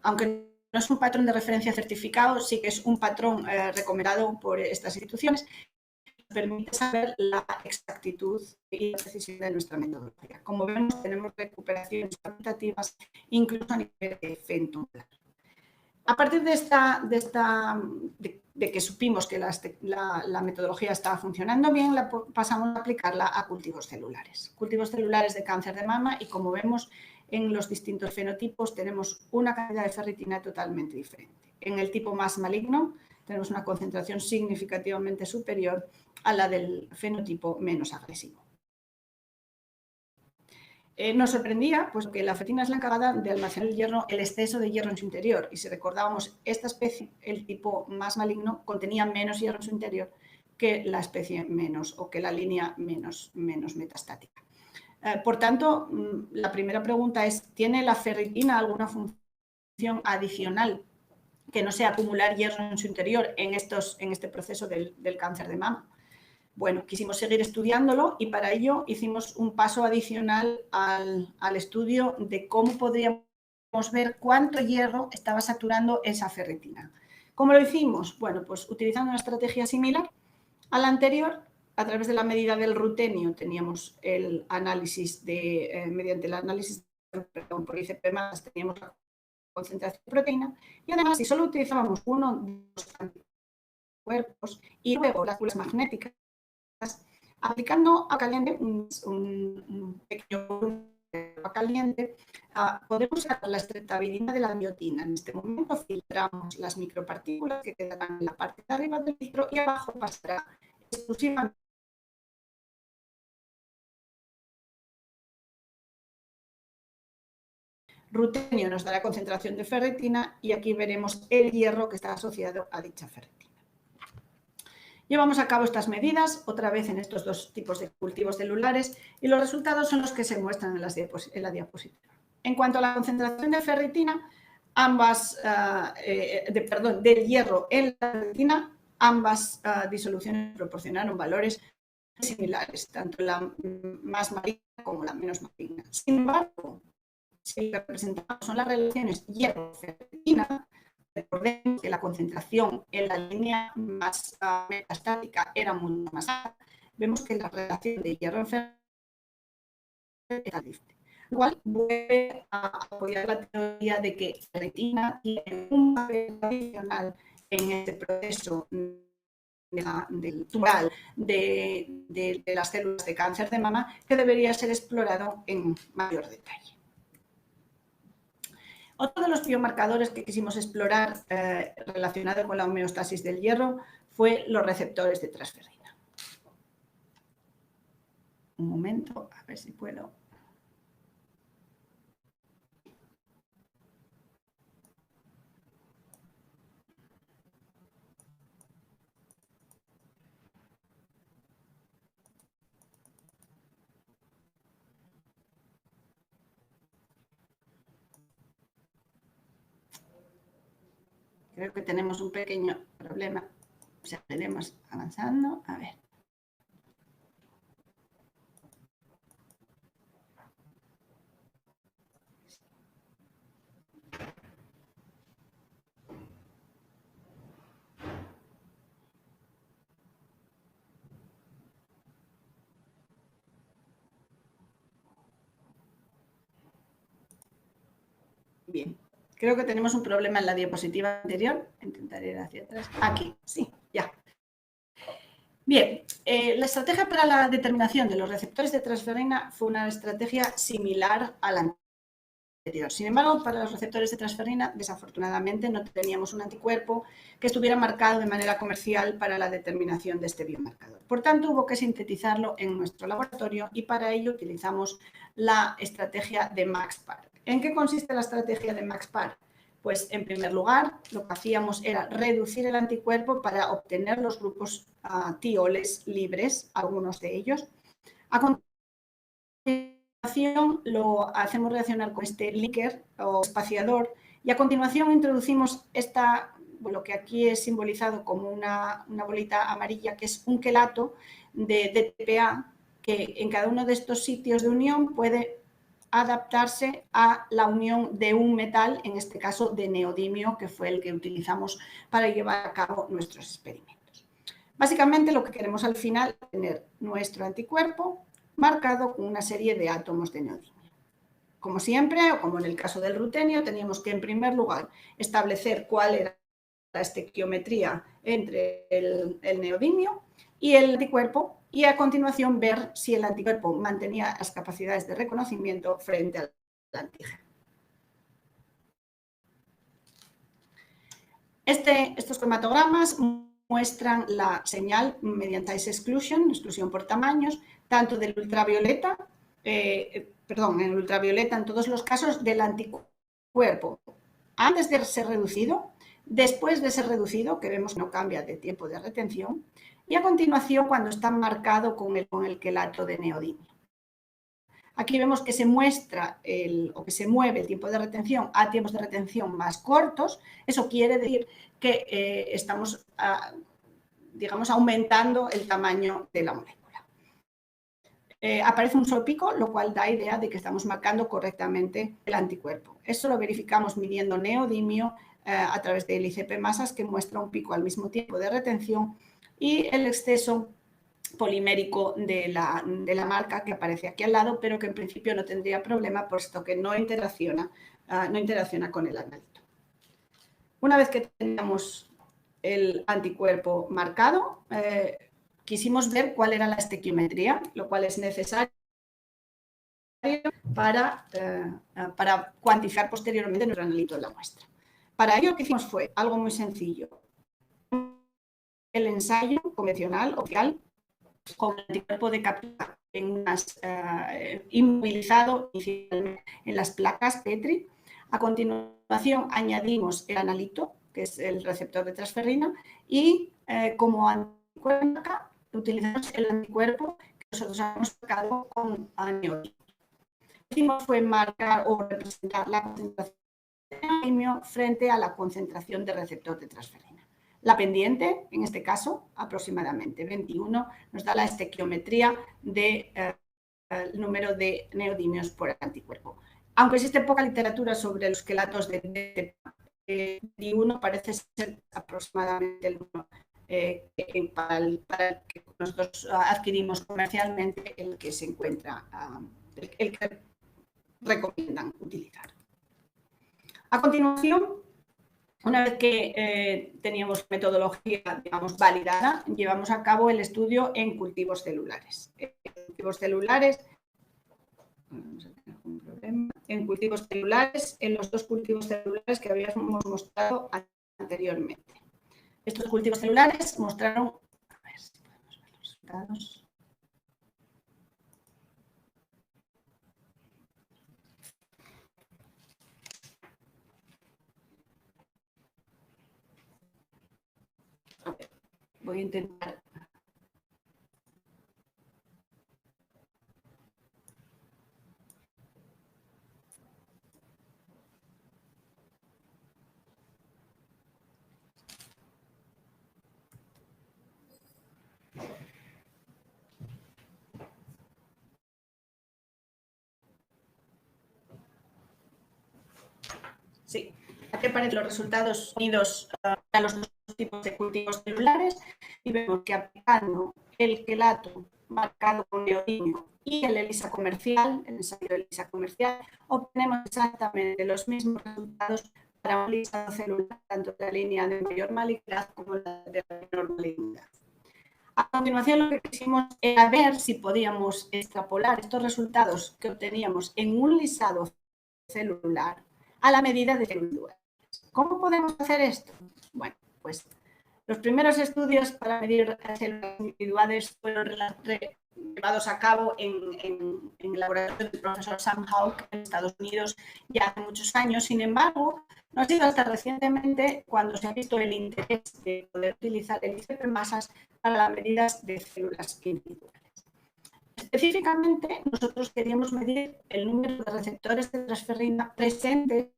aunque no es un patrón de referencia certificado, sí que es un patrón recomendado por estas instituciones, nos permite saber la exactitud y la precisión de nuestra metodología. Como vemos, tenemos recuperaciones cuantitativas incluso a nivel de femtomolar. A partir de que supimos que la metodología estaba funcionando bien, pasamos a aplicarla a cultivos celulares. Cultivos celulares de cáncer de mama y, como vemos, en los distintos fenotipos tenemos una cantidad de ferritina totalmente diferente. En el tipo más maligno tenemos una concentración significativamente superior a la del fenotipo menos agresivo. Nos sorprendía pues, que la ferritina es la encargada de almacenar el exceso de hierro en su interior. Y si recordábamos, esta especie, el tipo más maligno, contenía menos hierro en su interior que la especie menos o que la línea menos metastática. Por tanto, la primera pregunta es, ¿tiene la ferritina alguna función adicional que no sea acumular hierro en su interior en este proceso del cáncer de mama? Bueno, quisimos seguir estudiándolo y para ello hicimos un paso adicional al estudio de cómo podríamos ver cuánto hierro estaba saturando esa ferritina. ¿Cómo lo hicimos? Bueno, pues utilizando una estrategia similar a la anterior. A través de la medida del rutenio teníamos el análisis mediante el análisis por ICP+, teníamos la concentración de proteína, y además, si solo utilizábamos uno de los anticuerpos y luego las pruebas magnéticas, aplicando a caliente un pequeño volumen a caliente, podemos usar la estretabilidad de la biotina. En este momento filtramos las micropartículas que quedarán en la parte de arriba del filtro y abajo pasará exclusivamente rutenio, nos dará concentración de ferritina, y aquí veremos el hierro que está asociado a dicha ferritina. Llevamos a cabo estas medidas otra vez en estos dos tipos de cultivos celulares y los resultados son los que se muestran en la diapositiva. En cuanto a la concentración de ferritina, del hierro en la ferritina, ambas disoluciones proporcionaron valores similares, tanto la más maligna como la menos maligna. Sin embargo, si lo que presentamos son las relaciones hierro-ferritina, recordemos que la concentración en la línea más metastática era mucho más alta. Vemos que la relación de hierro-ferritina era diferente. Lo cual vuelve a apoyar la teoría de que ferritina tiene un papel adicional en este proceso del tumoral de las células de cáncer de mama, que debería ser explorado en mayor detalle. Otro de los biomarcadores que quisimos explorar relacionado con la homeostasis del hierro fue los receptores de transferrina. Un momento, a ver si puedo. Creo que tenemos un pequeño problema. Seguiremos avanzando. A ver. Bien. Creo que tenemos un problema en la diapositiva anterior. Intentaré ir hacia atrás. Aquí, sí, ya. Bien, la estrategia para la determinación de los receptores de transferrina fue una estrategia similar a la anterior. Sin embargo, para los receptores de transferrina, desafortunadamente, no teníamos un anticuerpo que estuviera marcado de manera comercial para la determinación de este biomarcador. Por tanto, hubo que sintetizarlo en nuestro laboratorio y para ello utilizamos la estrategia de MaxPAR. ¿En qué consiste la estrategia de MaxPAR? Pues, en primer lugar, lo que hacíamos era reducir el anticuerpo para obtener los grupos tioles libres, algunos de ellos. A continuación, lo hacemos reaccionar con este líquer o espaciador y a continuación introducimos lo que aquí es simbolizado como una bolita amarilla, que es un quelato de DTPA, que en cada uno de estos sitios de unión puede adaptarse a la unión de un metal, en este caso de neodimio, que fue el que utilizamos para llevar a cabo nuestros experimentos. Básicamente lo que queremos al final es tener nuestro anticuerpo marcado con una serie de átomos de neodimio. Como siempre, o como en el caso del rutenio, teníamos que en primer lugar establecer cuál era la estequiometría entre el neodimio y el anticuerpo, y a continuación ver si el anticuerpo mantenía las capacidades de reconocimiento frente al antígeno. Estos cromatogramas muestran la señal mediante exclusión por tamaños, tanto del ultravioleta, en el ultravioleta en todos los casos del anticuerpo, antes de ser reducido, después de ser reducido, que vemos que no cambia de tiempo de retención, y a continuación cuando está marcado con el quelato de neodimio. Aquí vemos que se muestra que se mueve el tiempo de retención a tiempos de retención más cortos. Eso quiere decir que estamos, aumentando el tamaño de la molécula. Aparece un solo pico, lo cual da idea de que estamos marcando correctamente el anticuerpo. Eso lo verificamos midiendo neodimio a través del ICP masas, que muestra un pico al mismo tiempo de retención, y el exceso polimérico de la marca que aparece aquí al lado, pero que en principio no tendría problema, puesto que no interacciona con el analito. Una vez que teníamos el anticuerpo marcado, quisimos ver cuál era la estequiometría, lo cual es necesario para cuantificar posteriormente nuestro analito en la muestra. Para ello, lo que hicimos fue algo muy sencillo. El ensayo convencional, oficial, con el anticuerpo de captura inmovilizado inicialmente en las placas Petri. A continuación, añadimos el analito, que es el receptor de transferrina, y como anticuerpo utilizamos el anticuerpo que nosotros hemos marcado con neodimio. Lo que hicimos fue marcar o representar la concentración de neodimio frente a la concentración de receptor de transferrina. La pendiente, en este caso, aproximadamente 21, nos da la estequiometría del número de neodimios por anticuerpo. Aunque existe poca literatura sobre los quelatos de 21, parece ser aproximadamente el número para el que nosotros adquirimos comercialmente, el que se encuentra, el que recomiendan utilizar. A continuación, una vez que teníamos metodología, digamos, validada, llevamos a cabo el estudio en cultivos celulares. En los dos cultivos celulares que habíamos mostrado anteriormente. Estos cultivos celulares mostraron, a ver si podemos ver los resultados. Voy a intentar. Sí, aquí aparecen los resultados unidos a los dos tipos de cultivos celulares y vemos que aplicando el quelato marcado con neodimio y el ELISA comercial, el ensayo de ELISA comercial, obtenemos exactamente los mismos resultados para un lisado celular, tanto de la línea de mayor malignidad como la de la menor malignidad. A continuación, lo que quisimos era ver si podíamos extrapolar estos resultados que obteníamos en un lisado celular a la medida de células. ¿Cómo podemos hacer esto? Bueno, pues los primeros estudios para medir células individuales fueron llevados a cabo en el laboratorio del profesor Sam Hawk en Estados Unidos ya hace muchos años. Sin embargo, no ha sido hasta recientemente cuando se ha visto el interés de poder utilizar el ICP masas para las medidas de células individuales. Específicamente, nosotros queríamos medir el número de receptores de transferrina presentes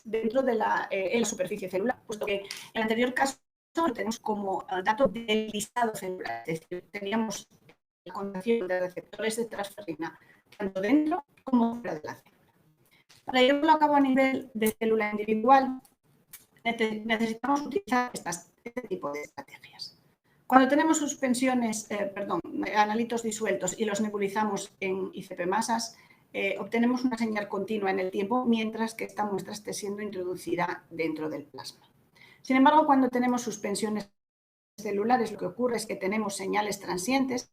dentro de en la superficie celular, puesto que en el anterior caso lo tenemos como dato del listado celular, es decir, teníamos la concentración de receptores de transferrina tanto dentro como fuera de la célula. Para llevarlo a cabo a nivel de célula individual, necesitamos utilizar este tipo de estrategias. Cuando tenemos analitos disueltos y los nebulizamos en ICP masas, obtenemos una señal continua en el tiempo mientras que esta muestra esté siendo introducida dentro del plasma. Sin embargo, cuando tenemos suspensiones celulares, lo que ocurre es que tenemos señales transientes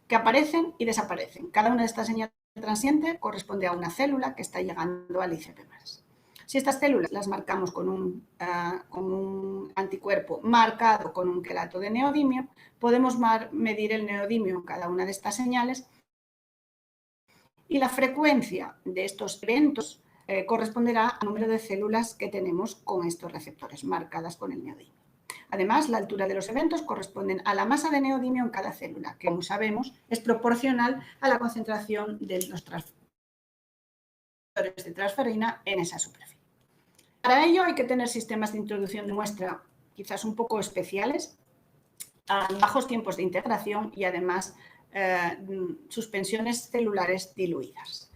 que aparecen y desaparecen. Cada una de estas señales transientes corresponde a una célula que está llegando al ICP masas. Si estas células las marcamos con un anticuerpo marcado con un quelato de neodimio, podemos medir el neodimio en cada una de estas señales y la frecuencia de estos eventos corresponderá al número de células que tenemos con estos receptores marcadas con el neodimio. Además, la altura de los eventos corresponden a la masa de neodimio en cada célula, que, como sabemos, es proporcional a la concentración de los receptores de transferrina en esa superficie. Para ello hay que tener sistemas de introducción de muestra quizás un poco especiales, a bajos tiempos de integración y además suspensiones celulares diluidas.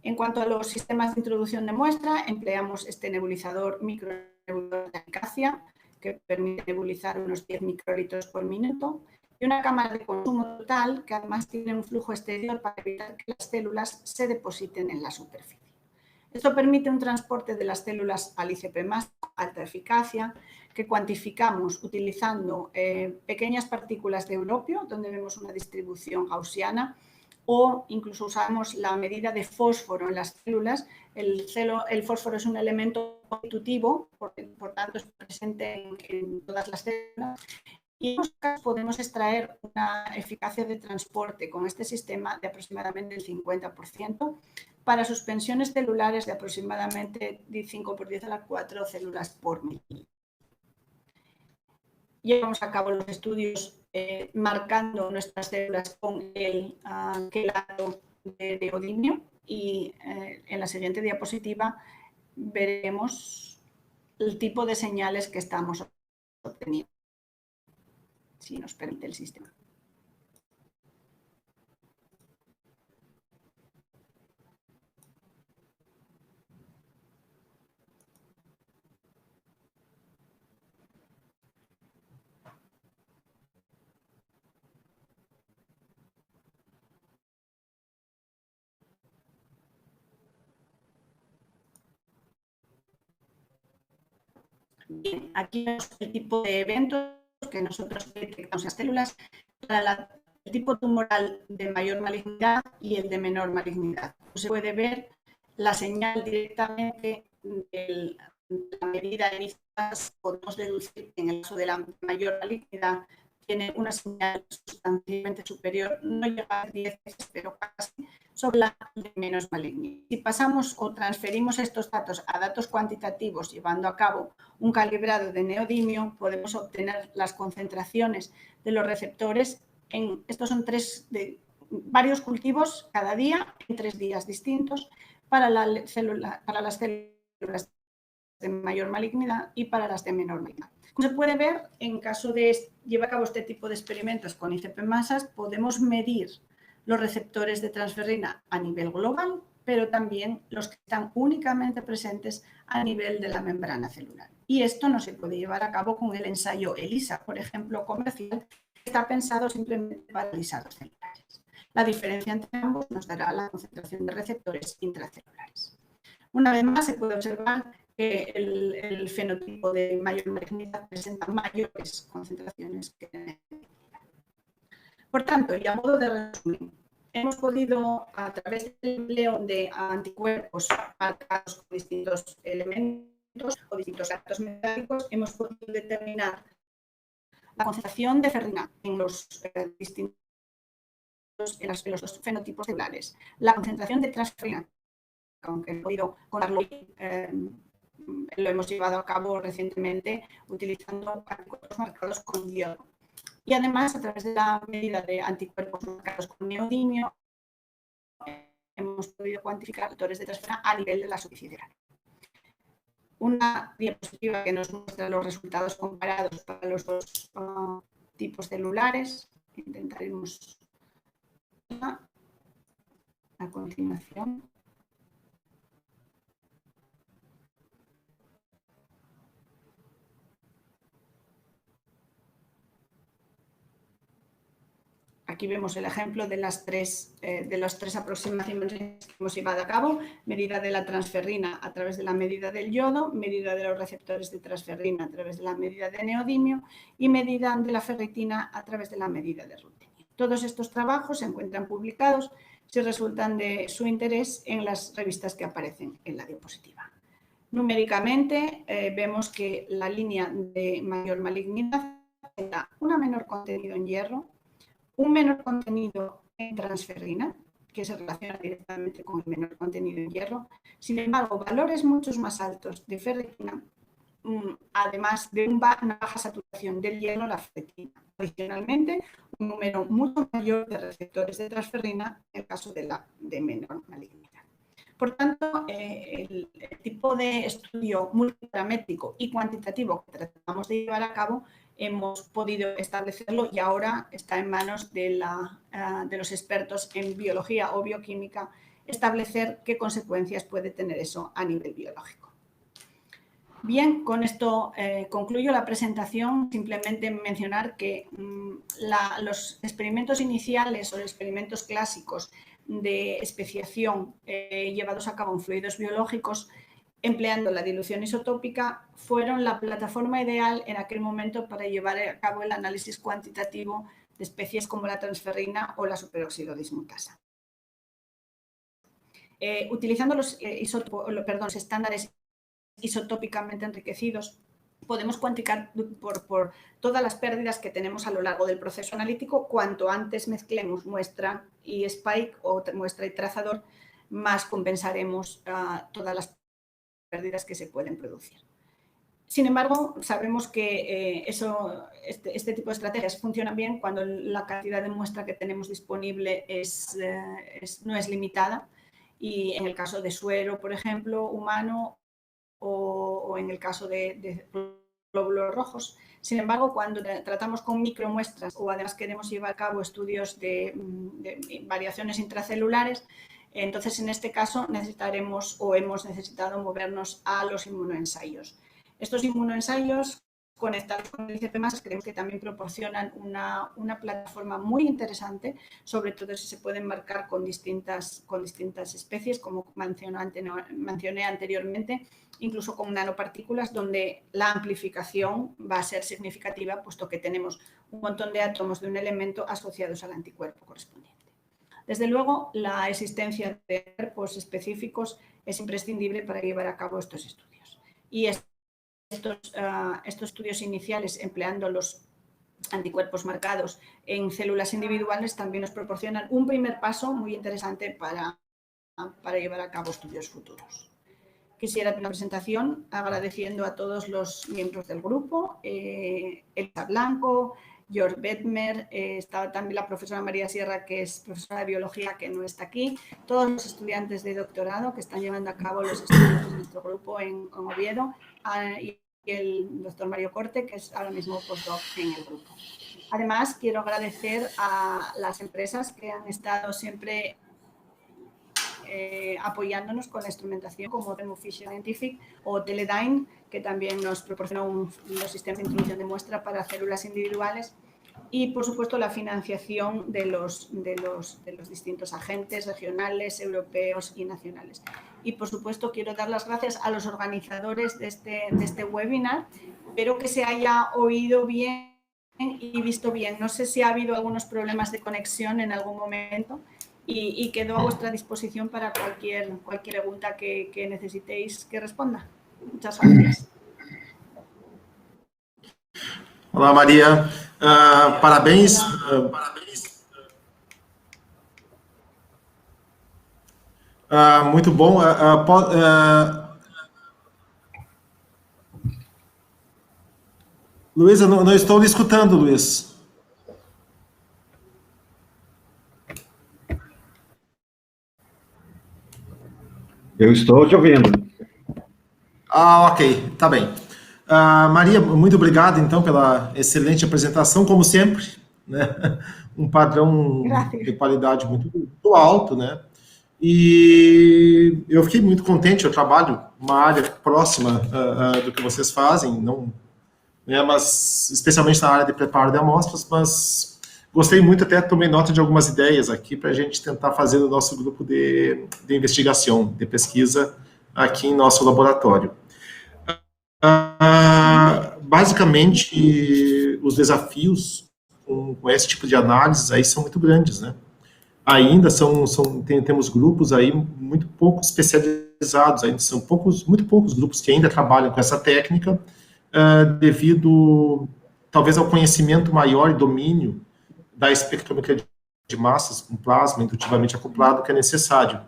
En cuanto a los sistemas de introducción de muestra, empleamos este nebulizador micronebulador de Acacia, que permite nebulizar unos 10 microlitros por minuto, y una cámara de consumo total que además tiene un flujo exterior para evitar que las células se depositen en la superficie. Esto permite un transporte de las células al ICP+, alta eficacia, que cuantificamos utilizando pequeñas partículas de europio, donde vemos una distribución gaussiana, o incluso usamos la medida de fósforo en las células. El fósforo es un elemento constitutivo, por tanto es presente en todas las células, y en muchos casos podemos extraer una eficacia de transporte con este sistema de aproximadamente el 50% para suspensiones celulares de aproximadamente 5 por 10 a la 4 células por mililitro. Llevamos a cabo los estudios marcando nuestras células con el quelato de neodimio y en la siguiente diapositiva veremos el tipo de señales que estamos obteniendo, si nos permite el sistema. Bien, aquí vemos el tipo de eventos que nosotros detectamos en las células para el tipo tumoral de mayor malignidad y el de menor malignidad. Se puede ver la señal directamente de la medida inicial. Podemos deducir que en el caso de la mayor malignidad tiene una señal sustancialmente superior, no llega a 10 veces, pero casi, sobre la de menos malignidad. Si pasamos o transferimos estos datos a datos cuantitativos llevando a cabo un calibrado de neodimio, podemos obtener las concentraciones de los receptores estos son varios cultivos cada día en 3 días distintos para las células de mayor malignidad y para las de menor malignidad. Como se puede ver, en caso de llevar a cabo este tipo de experimentos con ICP masas, podemos medir los receptores de transferrina a nivel global, pero también los que están únicamente presentes a nivel de la membrana celular. Y esto no se puede llevar a cabo con el ensayo ELISA, por ejemplo, comercial, que está pensado simplemente para lisados celulares. La diferencia entre ambos nos dará la concentración de receptores intracelulares. Una vez más, se puede observar que el fenotipo de mayor malignidad presenta mayores concentraciones que en el. Por tanto, y a modo de resumen, hemos podido, a través del empleo de anticuerpos marcados con distintos elementos o distintos actos metálicos, hemos podido determinar la concentración de ferrina en los distintos en los fenotipos celulares, la concentración de transferrina, aunque he podido contarlo, lo hemos llevado a cabo recientemente utilizando anticuerpos marcados con yodo. Y además, a través de la medida de anticuerpos marcados con neodimio, hemos podido cuantificar factores de transferencia a nivel de la superficie cerebral. Una diapositiva que nos muestra los resultados comparados para los dos tipos celulares. Intentaremos a continuación. Aquí vemos el ejemplo de las tres aproximaciones que hemos llevado a cabo: medida de la transferrina a través de la medida del yodo, medida de los receptores de transferrina a través de la medida de neodimio y medida de la ferritina a través de la medida de rutenio. Todos estos trabajos se encuentran publicados, si resultan de su interés, en las revistas que aparecen en la diapositiva. Numéricamente, vemos que la línea de mayor malignidad tendrá un menor contenido en hierro, un menor contenido en transferrina, que se relaciona directamente con el menor contenido en hierro. Sin embargo, valores mucho más altos de ferritina, además de una baja saturación del hierro, la ferritina. Adicionalmente, un número mucho mayor de receptores de transferrina en el caso de menor malignidad. Por tanto, el tipo de estudio multiparamétrico y cuantitativo que tratamos de llevar a cabo hemos podido establecerlo y ahora está en manos de los expertos en biología o bioquímica establecer qué consecuencias puede tener eso a nivel biológico. Bien, con esto concluyo la presentación. Simplemente mencionar que los experimentos iniciales o los experimentos clásicos de especiación llevados a cabo en fluidos biológicos empleando la dilución isotópica fueron la plataforma ideal en aquel momento para llevar a cabo el análisis cuantitativo de especies como la transferrina o la superóxido dismutasa. Utilizando los estándares isotópicamente enriquecidos, podemos cuantificar por todas las pérdidas que tenemos a lo largo del proceso analítico. Cuanto antes mezclemos muestra y spike o muestra y trazador, más compensaremos todas las pérdidas que se pueden producir. Sin embargo, sabemos que este tipo de estrategias funcionan bien cuando la cantidad de muestra que tenemos disponible no es limitada, y en el caso de suero, por ejemplo, humano, o en el caso de glóbulos rojos. Sin embargo, cuando tratamos con micromuestras o además queremos llevar a cabo estudios de variaciones intracelulares, entonces en este caso necesitaremos o hemos necesitado movernos a los inmunoensayos. Estos inmunoensayos conectados con el ICP-MAS creemos que también proporcionan una plataforma muy interesante, sobre todo si se pueden marcar con distintas especies, como mencioné anteriormente, incluso con nanopartículas, donde la amplificación va a ser significativa, puesto que tenemos un montón de átomos de un elemento asociados al anticuerpo correspondiente. Desde luego, la existencia de cuerpos específicos es imprescindible para llevar a cabo estos estudios. Y estos estudios iniciales, empleando los anticuerpos marcados en células individuales, también nos proporcionan un primer paso muy interesante para llevar a cabo estudios futuros. Quisiera tener una presentación agradeciendo a todos los miembros del grupo, Elsa Blanco, George Bettmer, estaba también la profesora María Sierra, que es profesora de biología, que no está aquí, todos los estudiantes de doctorado que están llevando a cabo los estudios de nuestro grupo en Oviedo, y el doctor Mario Corte, que es ahora mismo postdoc en el grupo. Además, quiero agradecer a las empresas que han estado siempre apoyándonos con la instrumentación, como Thermo Fisher Scientific o Teledyne, que también nos proporcionó los sistemas de introducción de muestra para células individuales, y por supuesto la financiación de los distintos agentes regionales, europeos y nacionales. Y por supuesto quiero dar las gracias a los organizadores de este webinar. Espero que se haya oído bien y visto bien. No sé si ha habido algunos problemas de conexión en algún momento, y quedo a vuestra disposición para cualquier pregunta que necesitéis que responda. Muchas gracias. Olá, Maria. Parabéns. Muito bom. Luísa, não estou lhe escutando, Luiz. Eu estou te ouvindo. Ok, tá bem. Maria, muito obrigado, então, pela excelente apresentação, como sempre, né? Um padrão de qualidade muito alto, né? E eu fiquei muito contente. Eu trabalho uma área próxima do que vocês fazem, não, né, mas especialmente na área de preparo de amostras, mas gostei muito, até tomei nota de algumas ideias aqui para a gente tentar fazer o nosso grupo de investigação, de pesquisa aqui em nosso laboratório. Basicamente, os desafios com esse tipo de análise aí são muito grandes, né? Ainda temos grupos aí muito pouco especializados, ainda são muito poucos grupos que ainda trabalham com essa técnica, devido, talvez, ao conhecimento maior e domínio da espectrometria de massas com plasma indutivamente acoplado que é necessário.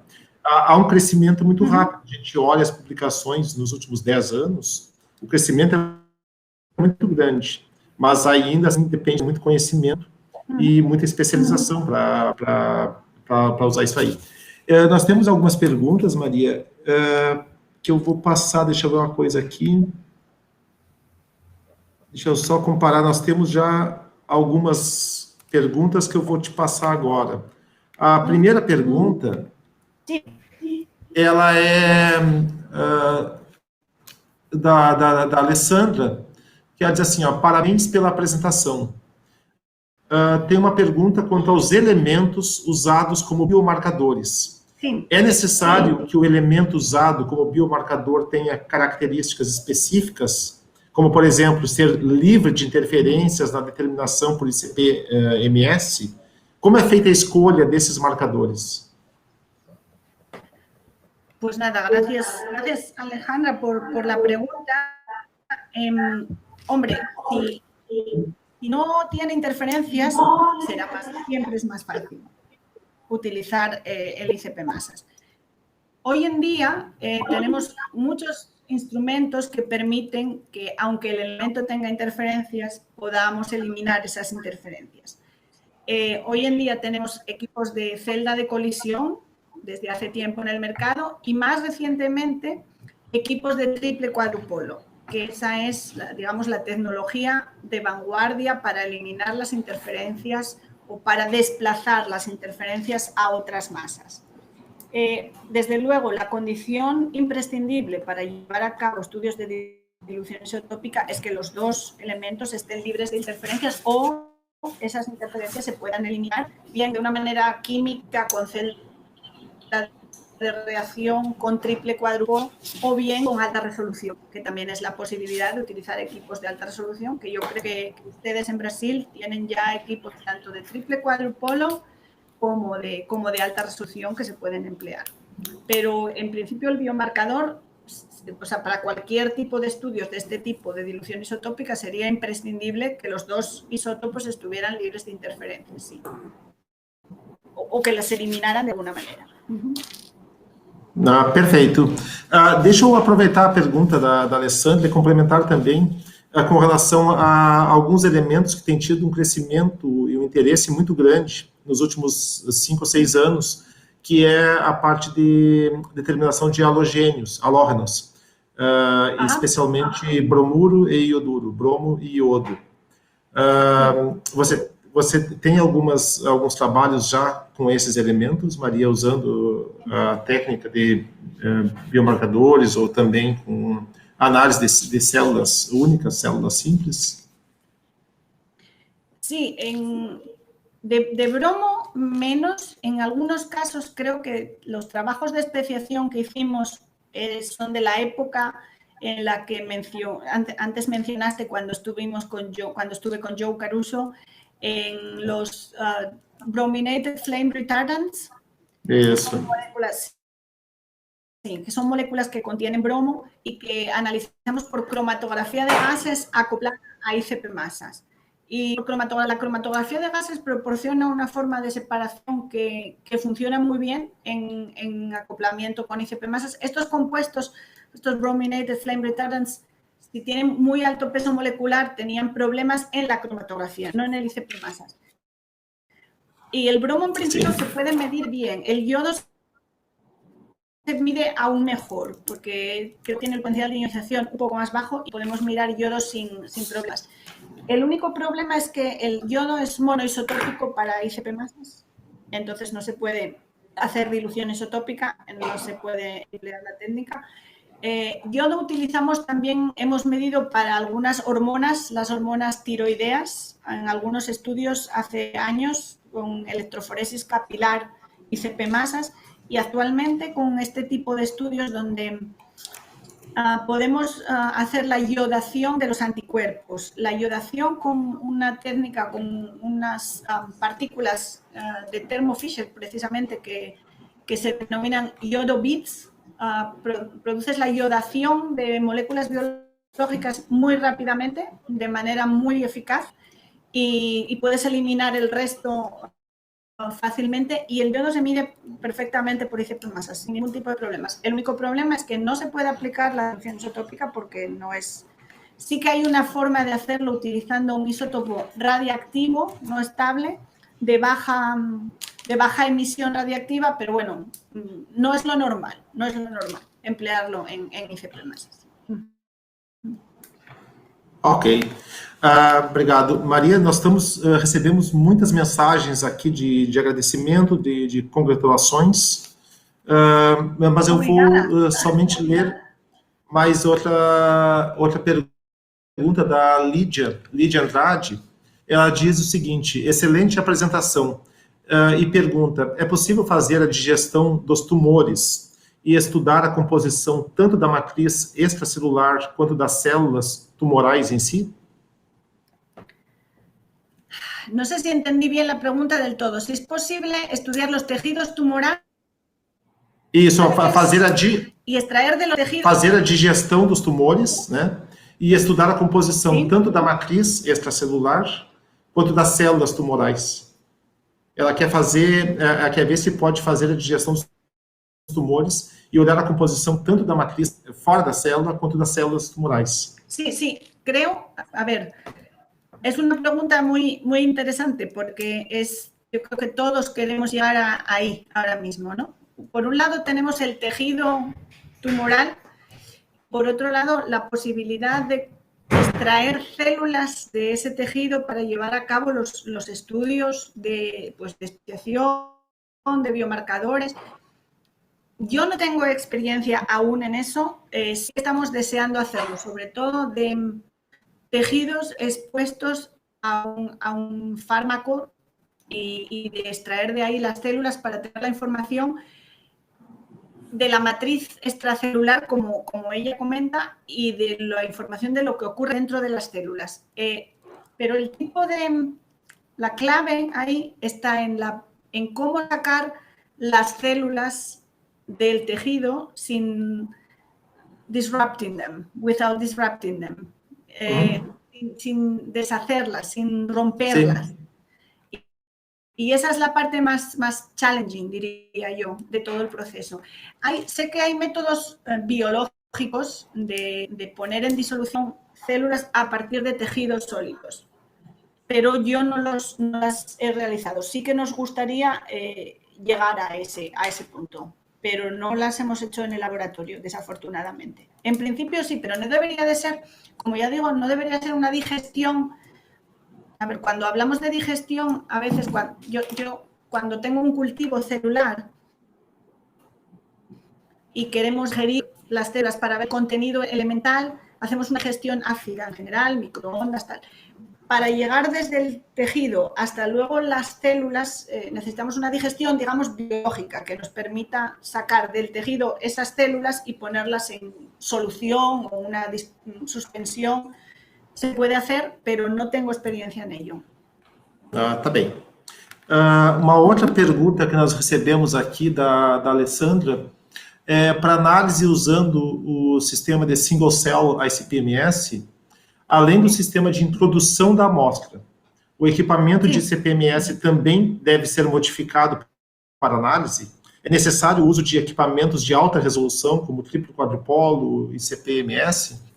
Há um crescimento muito rápido. A gente olha as publicações nos últimos 10 anos, o crescimento é muito grande, mas ainda assim depende muito conhecimento e muita especialização para usar isso aí. Nós temos algumas perguntas, Maria, que eu vou passar. Deixa eu ver uma coisa aqui. Deixa eu só comparar. Nós temos já algumas perguntas que eu vou te passar agora. A primeira pergunta Sí. Ela é da Alessandra, que ela diz assim, ó, parabéns pela apresentação. Tem uma pergunta quanto aos elementos usados como biomarcadores. Sim. É necessário que o elemento usado como biomarcador tenha características específicas, como, por exemplo, ser livre de interferências na determinação por ICP-MS? Como é feita a escolha desses marcadores? Pues nada, gracias Alejandra por la pregunta. Hombre, si no tiene interferencias, siempre es más fácil utilizar el ICP masas. Hoy en día tenemos muchos instrumentos que permiten que, aunque el elemento tenga interferencias, podamos eliminar esas interferencias. Hoy en día tenemos equipos de celda de colisión desde hace tiempo en el mercado y más recientemente equipos de triple cuadrupolo, que esa es, digamos, la tecnología de vanguardia para eliminar las interferencias o para desplazar las interferencias a otras masas. Desde luego, la condición imprescindible para llevar a cabo estudios de dilución isotópica es que los dos elementos estén libres de interferencias o esas interferencias se puedan eliminar bien de una manera química con celda de reacción con triple cuádruple o bien con alta resolución, que también es la posibilidad de utilizar equipos de alta resolución, que yo creo que ustedes en Brasil tienen ya equipos tanto de triple cuádrupolo como de alta resolución que se pueden emplear. Pero en principio el biomarcador, o sea, para cualquier tipo de estudios de este tipo de dilución isotópica sería imprescindible que los dos isótopos estuvieran libres de interferencias, sí. O que las eliminaran de alguna manera. Perfeito. Deixa eu aproveitar a pergunta da Alessandra e complementar também com relação a alguns elementos que têm tido um crescimento e um interesse muito grande nos últimos 5 ou 6 anos, que é a parte de determinação de halogênios, halógenos, especialmente bromuro e ioduro, bromo e iodo. Você tem alguns trabalhos já com esses elementos, Maria, usando a técnica de biomarcadores ou também com análise de células únicas, células simples? Sí, de bromo menos. En algunos casos creo que los trabajos de especiación que hicimos son de la época en la que antes mencionaste cuando estuve con Joe Caruso en los brominated flame retardants. Eso. Que son moléculas que contienen bromo y que analizamos por cromatografía de gases acoplada a ICP masas. Y la cromatografía de gases proporciona una forma de separación que funciona muy bien en acoplamiento con ICP masas. Estos compuestos, estos brominated flame retardants, si tienen muy alto peso molecular, tenían problemas en la cromatografía, no en el ICP masas. Y el bromo en principio se puede medir bien. El yodo se mide aún mejor, porque creo que tiene el potencial de ionización un poco más bajo y podemos mirar yodo sin problemas. El único problema es que el yodo es monoisotópico para ICP masas, entonces no se puede hacer dilución isotópica, no se puede emplear la técnica. Yodo utilizamos también, hemos medido para algunas hormonas, las hormonas tiroideas, en algunos estudios hace años con electroforesis capilar ICP masas, y actualmente con este tipo de estudios donde podemos hacer la iodación de los anticuerpos. La iodación con una técnica, con unas partículas de Thermo Fisher, precisamente, que se denominan iodo-bits, produces la iodación de moléculas biológicas muy rápidamente, de manera muy eficaz, y puedes eliminar el resto fácilmente, y el yodo se mide perfectamente por ICP masas, sin ningún tipo de problemas. El único problema es que no se puede aplicar la dilución isotópica porque no es... Sí que hay una forma de hacerlo utilizando un isótopo radiactivo, no estable, de baja emisión radiactiva, pero bueno, no es lo normal emplearlo en ICP masas. Ok. Obrigado. Maria, nós recebemos muitas mensagens aqui de agradecimento, de congratulações Mas eu vou somente ler mais outra pergunta da Lídia Andrade. Ela diz o seguinte: excelente apresentação. E pergunta: é possível fazer a digestão dos tumores e estudar a composição tanto da matriz extracelular quanto das células tumorais em si? No sé si entendí bien la pregunta del todo. Si es posible estudiar los tejidos tumorales. Isso, fazer e extrair de los tejidos. Fazer a digestão dos tumores, né? E estudar a composição tanto da matriz extracelular quanto das células tumorais. Ela quer ver se pode fazer a digestão dos tumores e olhar a composição tanto da matriz fora da célula quanto das células tumorais. Sí, creo, a ver, es una pregunta muy interesante porque yo creo que todos queremos llegar ahí ahora mismo, ¿no? Por un lado tenemos el tejido tumoral, por otro lado la posibilidad de extraer células de ese tejido para llevar a cabo los estudios de especiación, de biomarcadores. Yo no tengo experiencia aún en eso, sí estamos deseando hacerlo, sobre todo de tejidos expuestos a un fármaco y de extraer de ahí las células para tener la información de la matriz extracelular, como ella comenta, y de la información de lo que ocurre dentro de las células. Pero el tipo la clave ahí está en cómo sacar las células del tejido sin disrupting them, without disrupting them, sin deshacerlas, sin romperlas. Sí. Y esa es la parte más challenging, diría yo, de todo el proceso. Sé que hay métodos biológicos de poner en disolución células a partir de tejidos sólidos, pero yo no las he realizado. Sí que nos gustaría llegar a ese punto, pero no las hemos hecho en el laboratorio, desafortunadamente. En principio sí, pero no debería de ser, como ya digo, no debería ser una digestión. A ver, cuando hablamos de digestión, a veces cuando tengo un cultivo celular y queremos digerir las células para ver contenido elemental, hacemos una digestión ácida en general, microondas, tal. Para llegar desde el tejido hasta luego las células, necesitamos una digestión, digamos, biológica, que nos permita sacar del tejido esas células y ponerlas en solución o una suspensión. Se puede hacer, pero no tengo experiencia en ello. Tá bem. Uma outra pergunta que nós recebemos aqui da Alessandra é para análise usando o sistema de single cell ICP-MS, além do sistema de introdução da amostra. O equipamento de CP-MS também deve ser modificado para análise? É necessário o uso de equipamentos de alta resolução, como triplo quadrupolo e CP-MS?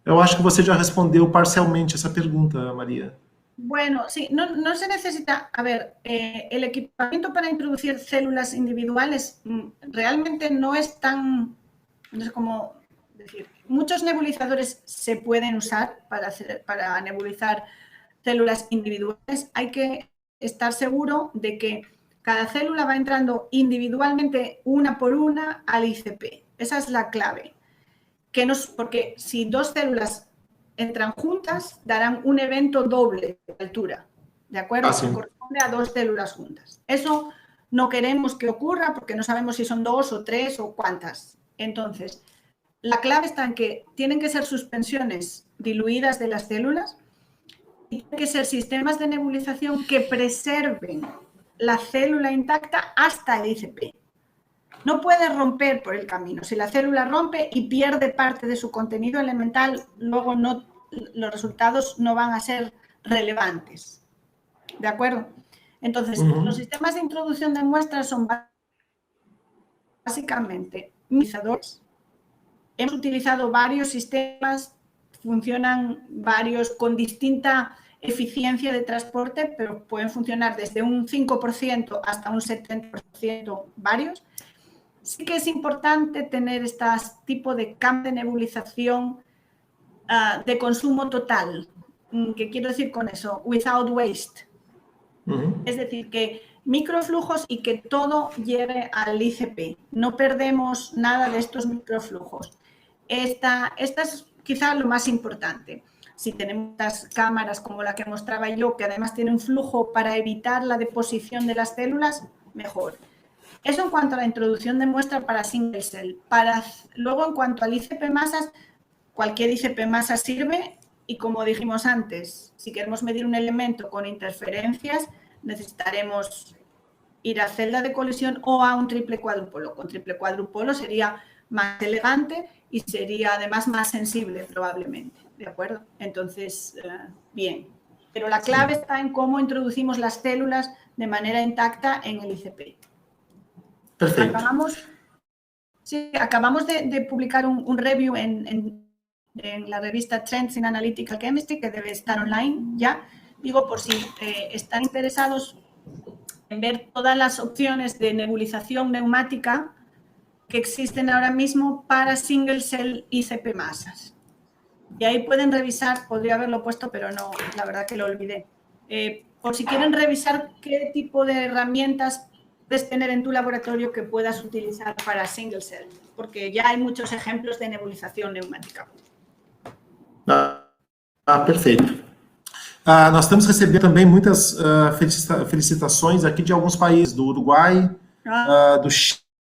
Eu acho que você já respondeu parcialmente esa pregunta, María. Bueno, sí, no se necesita. A ver, el equipamiento para introducir células individuales realmente no es tan, no sé cómo decir. Muchos nebulizadores se pueden usar para nebulizar células individuales. Hay que estar seguro de que cada célula va entrando individualmente una por una al ICP. Esa es la clave. Porque si dos células entran juntas, darán un evento doble de altura, ¿de acuerdo? Sí. Que corresponde a dos células juntas. Eso no queremos que ocurra porque no sabemos si son 2 o 3 o cuántas. Entonces, la clave está en que tienen que ser suspensiones diluidas de las células y tienen que ser sistemas de nebulización que preserven la célula intacta hasta el ICP. No puede romper por el camino. Si la célula rompe y pierde parte de su contenido elemental, luego los resultados no van a ser relevantes. ¿De acuerdo? Entonces, los sistemas de introducción de muestras son básicamente minimizadores. Hemos utilizado varios sistemas, funcionan varios con distinta eficiencia de transporte, pero pueden funcionar desde un 5% hasta un 70% varios. Sí que es importante tener este tipo de cambio de nebulización de consumo total. ¿Qué quiero decir con eso? Without waste. Es decir, que microflujos y que todo llegue al ICP. No perdemos nada de estos microflujos. Esta es quizá lo más importante. Si tenemos las cámaras como la que mostraba yo, que además tiene un flujo para evitar la deposición de las células, mejor. Eso en cuanto a la introducción de muestra para single cell. Luego, en cuanto al ICP masas, cualquier ICP masa sirve y, como dijimos antes, si queremos medir un elemento con interferencias, necesitaremos ir a celda de colisión o a un triple cuadrupolo. Con triple cuadrupolo sería más elegante y sería además más sensible probablemente, ¿de acuerdo? Entonces, bien. Pero la clave está en cómo introducimos las células de manera intacta en el ICP. Perfecto. Acabamos de publicar un review en la revista Trends in Analytical Chemistry, que debe estar online ya. Digo, por si están interesados en ver todas las opciones de nebulización neumática que existen ahora mismo para single cell ICP masas. Y ahí pueden revisar, podría haberlo puesto, pero no, la verdad que lo olvidé. Por si quieren revisar qué tipo de herramientas puedes tener en tu laboratorio que puedas utilizar para single cell, porque ya hay muchos ejemplos de nebulización neumática. Perfeito. Nós estamos recebendo também muitas felicitações aqui de alguns países, do Uruguai, do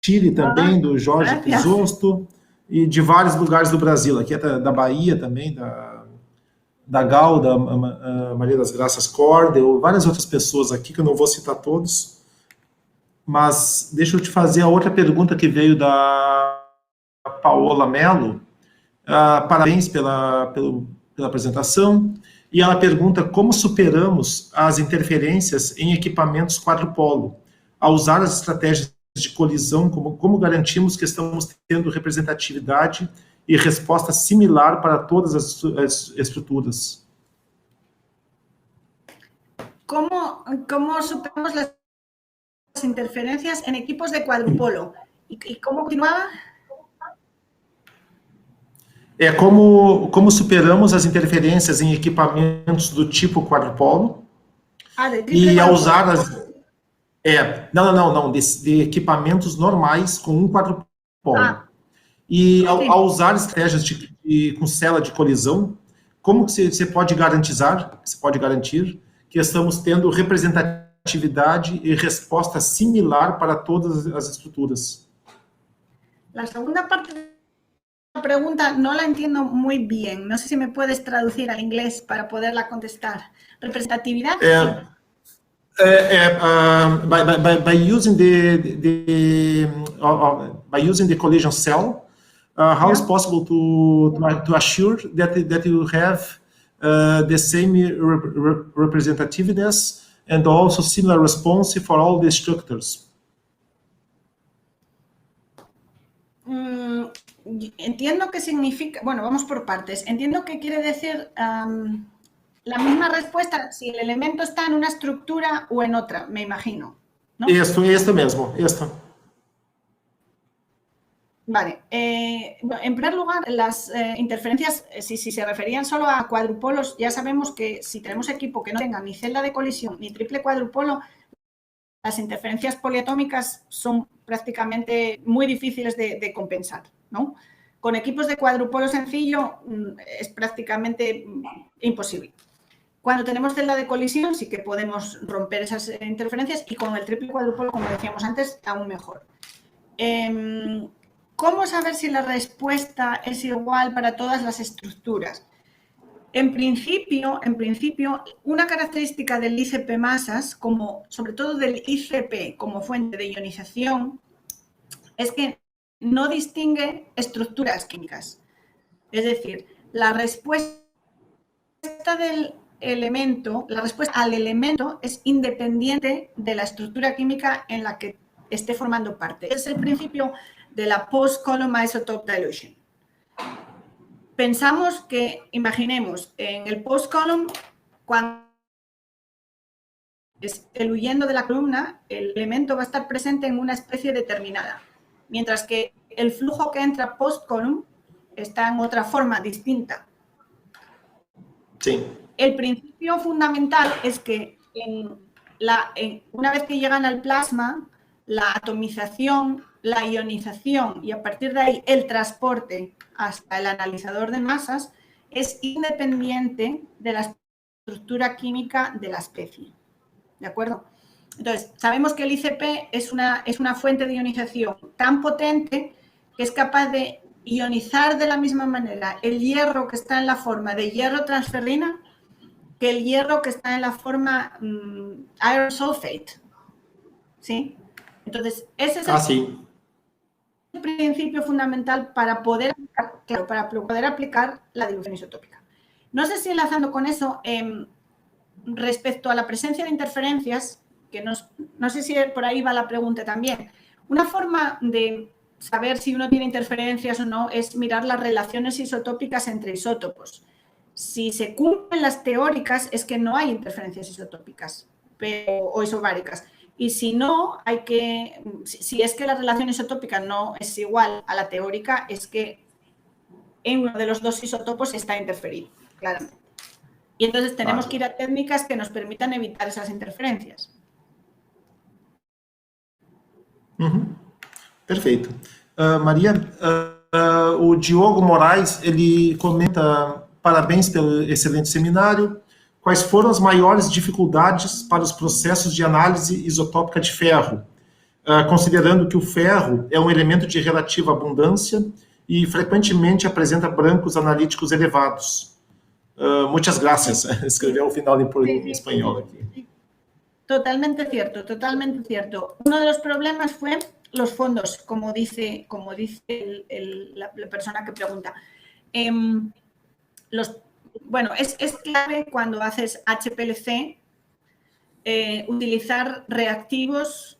Chile também, do Jorge Crisosto, e de vários lugares do Brasil, aqui da Bahia também, da Gal, da Maria das Graças Cordel, várias outras pessoas aqui, que eu não vou citar todos, mas deixa eu te fazer a outra pergunta que veio da Paola Mello. Parabéns pela apresentação. E ela pergunta como superamos as interferências em equipamentos quadrupolo. Ao usar as estratégias de colisão, como garantimos que estamos tendo representatividade e resposta similar para todas as estruturas? ¿Cómo superamos las interferencias en equipos de cuadrupolo? ¿Y cómo continuaba? Como superamos as interferências em equipamentos do tipo quadrupolo. E ao usar de equipamentos normais com um quadrupolo. E ao usar estratégias com célula de colisão, como que você pode garantir que estamos tendo representatividade e resposta similar para todas as estruturas? La segunda parte de la pregunta no la entiendo muy bien. No sé si me puedes traducir al inglés para poderla contestar. ¿Representatividad? By using the collision cell, how is possible to assure that you have the same representativeness and also similar response for all the structures? Entiendo que significa, bueno, vamos por partes. Entiendo que quiere decir la misma respuesta si el elemento está en una estructura o en otra, me imagino, ¿no? Esto mismo, esto. Vale. En primer lugar, las interferencias, si se referían solo a cuadrupolos, ya sabemos que si tenemos equipo que no tenga ni celda de colisión ni triple cuadrupolo, las interferencias poliatómicas son prácticamente muy difíciles de compensar, ¿no? Con equipos de cuadrupolo sencillo es prácticamente imposible. Cuando tenemos celda de colisión sí que podemos romper esas interferencias y con el triple cuadrupolo, como decíamos antes, aún mejor. ¿Cómo saber si la respuesta es igual para todas las estructuras? En principio, una característica del ICP masas, sobre todo del ICP como fuente de ionización, es que no distingue estructuras químicas. Es decir, la respuesta al elemento es independiente de la estructura química en la que esté formando parte. Es el principio de la post-column isotope dilution. Pensamos que, imaginemos, en el post-column, cuando es el huyendo de la columna, el elemento va a estar presente en una especie determinada, mientras que el flujo que entra post-column está en otra forma distinta. Sí. El principio fundamental es que una vez que llegan al plasma, la atomización, la ionización y a partir de ahí el transporte hasta el analizador de masas es independiente de la estructura química de la especie. ¿De acuerdo? Entonces, sabemos que el ICP es una fuente de ionización tan potente que es capaz de ionizar de la misma manera el hierro que está en la forma de hierro transferrina que el hierro que está en la forma iron sulfate. ¿Sí? Entonces, ese es el principio fundamental para poder aplicar la dilución isotópica. No sé si enlazando con eso, respecto a la presencia de interferencias, que no sé si por ahí va la pregunta también, una forma de saber si uno tiene interferencias o no es mirar las relaciones isotópicas entre isótopos. Si se cumplen las teóricas es que no hay interferencias isotópicas o isobáricas. Y si no, si es que la relación isotópica no es igual a la teórica, es que en uno de los dos isótopos está interferido, claramente. Y entonces tenemos que ir a técnicas que nos permitan evitar esas interferencias. Perfeito. Maria, o Diogo Moraes, ele comenta: parabéns pelo excelente seminário. Quais foram as maiores dificuldades para os processos de análise isotópica de ferro, considerando que o ferro é um elemento de relativa abundância e frequentemente apresenta brancos analíticos elevados? Muchas gracias. Escreveu ao final em espanhol aqui. Totalmente cierto, totalmente cierto. Uno de los problemas fue los fondos, como dice la persona que pregunta. Bueno, es clave cuando haces HPLC utilizar reactivos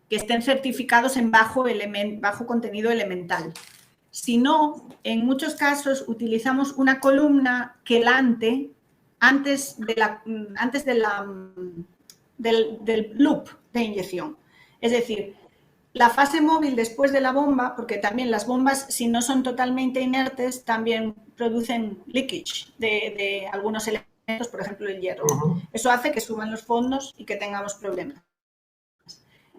que estén certificados en bajo contenido elemental. Si no, en muchos casos utilizamos una columna quelante antes del loop de inyección. Es decir, la fase móvil después de la bomba, porque también las bombas, si no son totalmente inertes, también producen leakage de algunos elementos, por ejemplo, el hierro. Eso hace que suban los fondos y que tengamos problemas.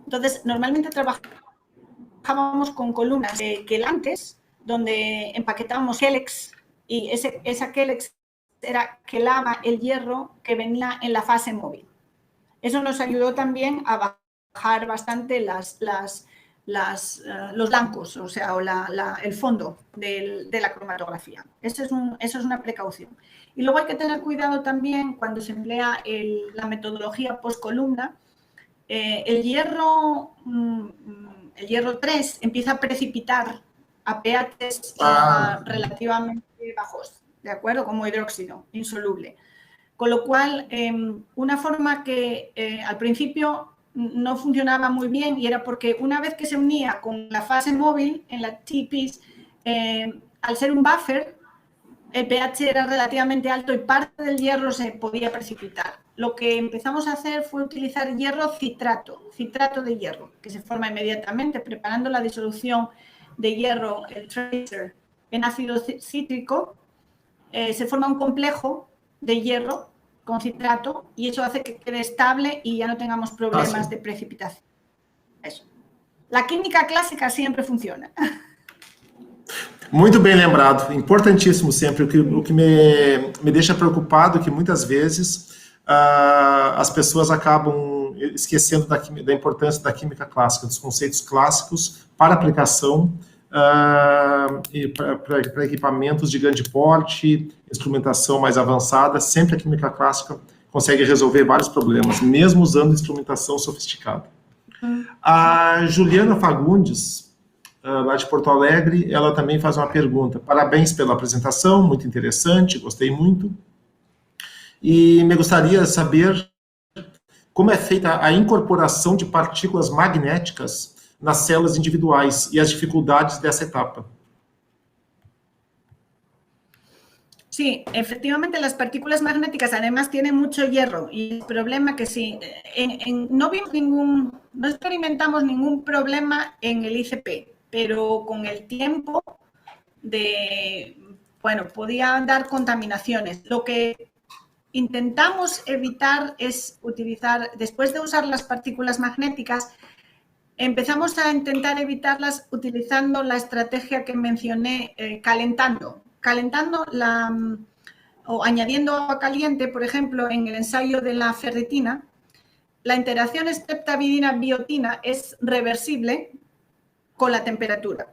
Entonces, normalmente trabajábamos con columnas quelantes, donde empaquetábamos Kelex, y esa Kelex quelaba el hierro que venía en la fase móvil. Eso nos ayudó también a bajar bastante los blancos, o sea, el fondo de la cromatografía. Eso es una precaución. Y luego hay que tener cuidado también cuando se emplea la metodología post-columna. El hierro 3 empieza a precipitar a pHs relativamente bajos, ¿de acuerdo? Como hidróxido insoluble. Con lo cual, una forma que al principio no funcionaba muy bien y era porque una vez que se unía con la fase móvil en la T-piece, al ser un buffer, el pH era relativamente alto y parte del hierro se podía precipitar. Lo que empezamos a hacer fue utilizar hierro citrato de hierro, que se forma inmediatamente preparando la disolución de hierro, el tracer, en ácido cítrico. Se forma un complejo de hierro con citrato y eso hace que quede estable y ya no tengamos problemas de precipitación. Eso. La química clásica siempre funciona. Muito bem lembrado, importantíssimo sempre. O que me deixa preocupado é que muitas vezes as pessoas acabam esquecendo da importância da química clássica, dos conceitos clássicos para aplicação e para equipamentos de grande porte, instrumentação mais avançada. Sempre a química clássica consegue resolver vários problemas, mesmo usando instrumentação sofisticada. A Juliana Fagundes, lá de Porto Alegre, ela também faz uma pergunta. Parabéns pela apresentação, muito interessante, gostei muito. E me gostaria de saber como é feita a incorporação de partículas magnéticas nas células individuais y las dificultades de esa etapa. Sí, efectivamente las partículas magnéticas además tienen mucho hierro y el problema que sí, no experimentamos ningún problema en el ICP, pero con el tiempo podían dar contaminaciones. Lo que intentamos evitar es utilizar, después de usar las partículas magnéticas, empezamos a intentar evitarlas utilizando la estrategia que mencioné, calentando o añadiendo agua caliente, por ejemplo, en el ensayo de la ferritina. La interacción streptavidina-biotina es reversible con la temperatura.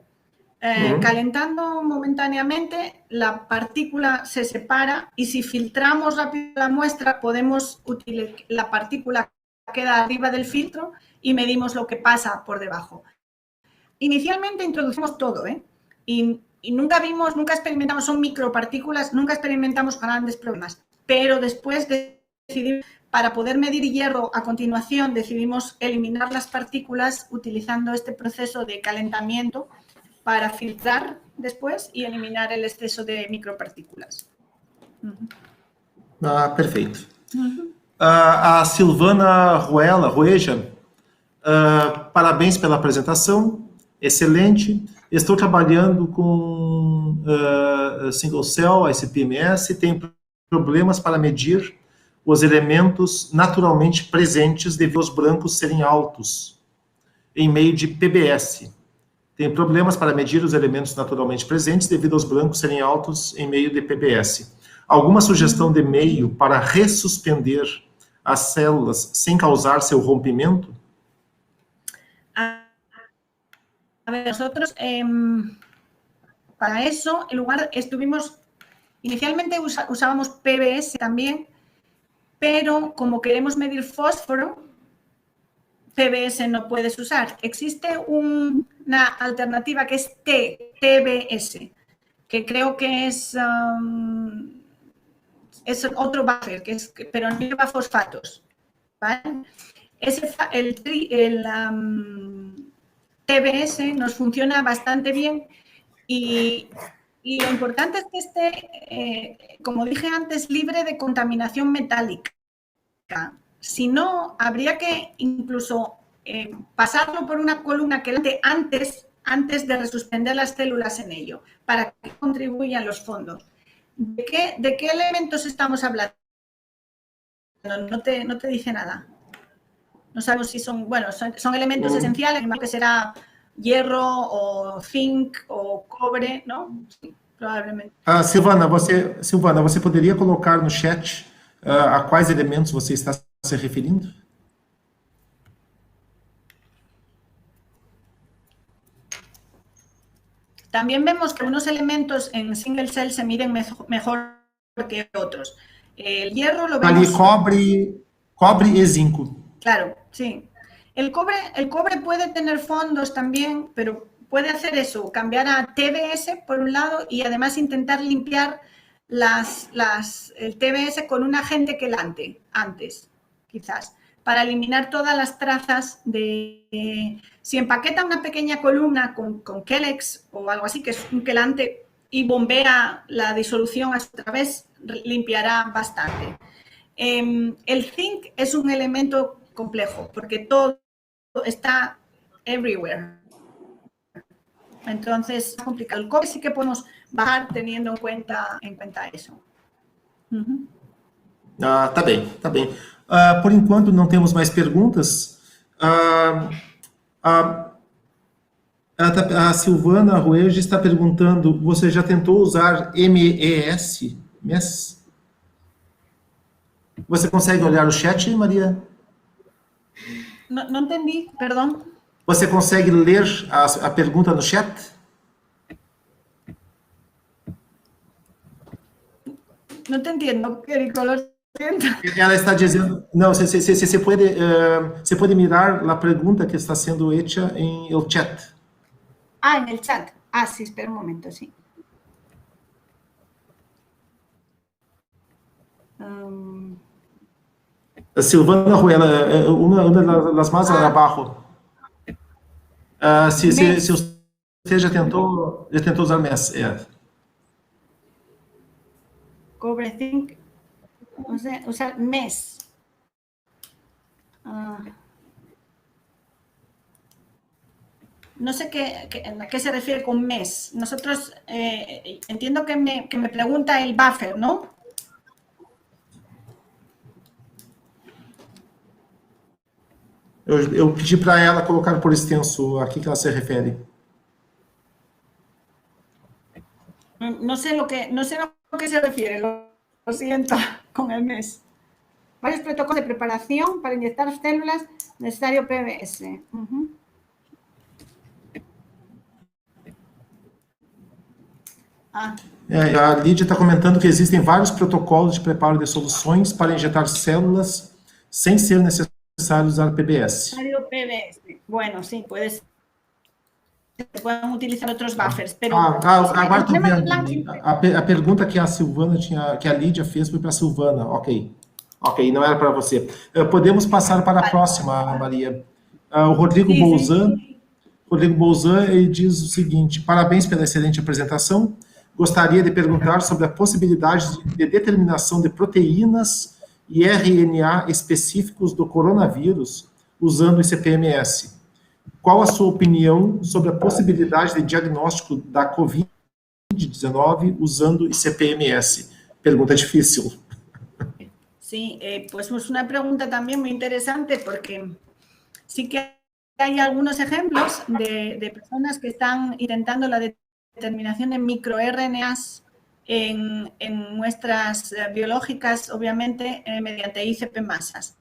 Calentando momentáneamente, la partícula se separa y si filtramos rápido la muestra, podemos utilizar la partícula queda arriba del filtro y medimos lo que pasa por debajo. Inicialmente introducimos todo, y nunca experimentamos, son micropartículas, nunca experimentamos grandes problemas, pero después decidimos, para poder medir hierro a continuación, decidimos eliminar las partículas utilizando este proceso de calentamiento para filtrar después y eliminar el exceso de micropartículas. Perfeito. A Silvana Rueja, parabéns pela apresentação, excelente. Estou trabalhando com single cell, ICP-MS, tenho problemas para medir os elementos naturalmente presentes devido aos brancos serem altos em meio de PBS. Tem problemas para medir os elementos naturalmente presentes devido aos brancos serem altos em meio de PBS. Alguma sugestão de meio para ressuspender as células sem causar seu rompimento? A ver, nosotros para eso, en lugar inicialmente usábamos PBS también, pero como queremos medir fósforo, PBS no puedes usar. Existe una alternativa que es TBS, que creo que es otro buffer, pero no lleva fosfatos, ¿vale? El TBS nos funciona bastante bien y lo importante es que esté, como dije antes, libre de contaminación metálica. Si no, habría que incluso pasarlo por una columna que antes de resuspender las células en ello, para que contribuyan los fondos. ¿De qué elementos estamos hablando? No te dice nada. No sabemos si son elementos esenciales, que será hierro o zinc o cobre, ¿no? Sí, probablemente. Silvana, você poderia colocar no chat a quais elementos você está se referindo? También vemos que unos elementos en single cell se miden mejor que otros. El hierro lo vemos... Cobre y zinco. Claro, sí. El cobre puede tener fondos también, pero puede hacer eso, cambiar a TBS por un lado y además intentar limpiar el TBS con un agente quelante antes, quizás, para eliminar todas las trazas de... Si empaqueta una pequeña columna con Kelex o algo así, que es un quelante, y bombea la disolución a su través, limpiará bastante. El zinc es un elemento complejo, porque todo está everywhere. Entonces, es complicado. El cobre sí que podemos bajar teniendo en cuenta eso. Tá bem. Por enquanto, não temos mais perguntas. A Silvana Rueja está perguntando, você já tentou usar MES? Você consegue olhar o chat, Maria? No entendí, perdón. Você consegue ler a pergunta no chat? No te entiendo, Érico, lo siento. Ela está dizendo... Não, você pode mirar a pergunta que está sendo hecha em el chat. En el chat. Sí, espera un momento, sí. Silvana Ruela, uma das mais abaixo. Se você já tentou usar MES. Cobre, zinc, usar MES. No sé a qué se refiere con MES. Nosotros, entiendo que me pregunta el buffer, ¿no? Eu pedi para ela colocar por extenso a que ela se refere. No sé lo que se refiere, lo siento, con el mes. Varios protocolos de preparación para inyectar células, necesario PBS. A Lídia está comentando que existem vários protocolos de preparo de soluções para injetar células sem ser necessário usar PBS. PBS. Bueno, sí, puedes. Se pueden utilizar otros buffers, pero... Agora estou vendo. A pergunta que a Silvana que a Lídia fez foi para a Silvana. Ok, não era para você. Podemos passar para a próxima, Maria. O Rodrigo Bolzan. Rodrigo Bolzan, ele diz o seguinte: parabéns pela excelente apresentação. Gostaria de perguntar sobre a possibilidade de determinação de proteínas e RNA específicos do coronavírus usando o ICP-MS. Qual a sua opinião sobre a possibilidade de diagnóstico da COVID-19 usando ICP-MS? Pergunta difícil. Sí, pues es una pregunta también muy interesante porque sí que hay algunos ejemplos de personas que están intentando la determinación de microRNAs en muestras biológicas, obviamente, mediante ICP masas.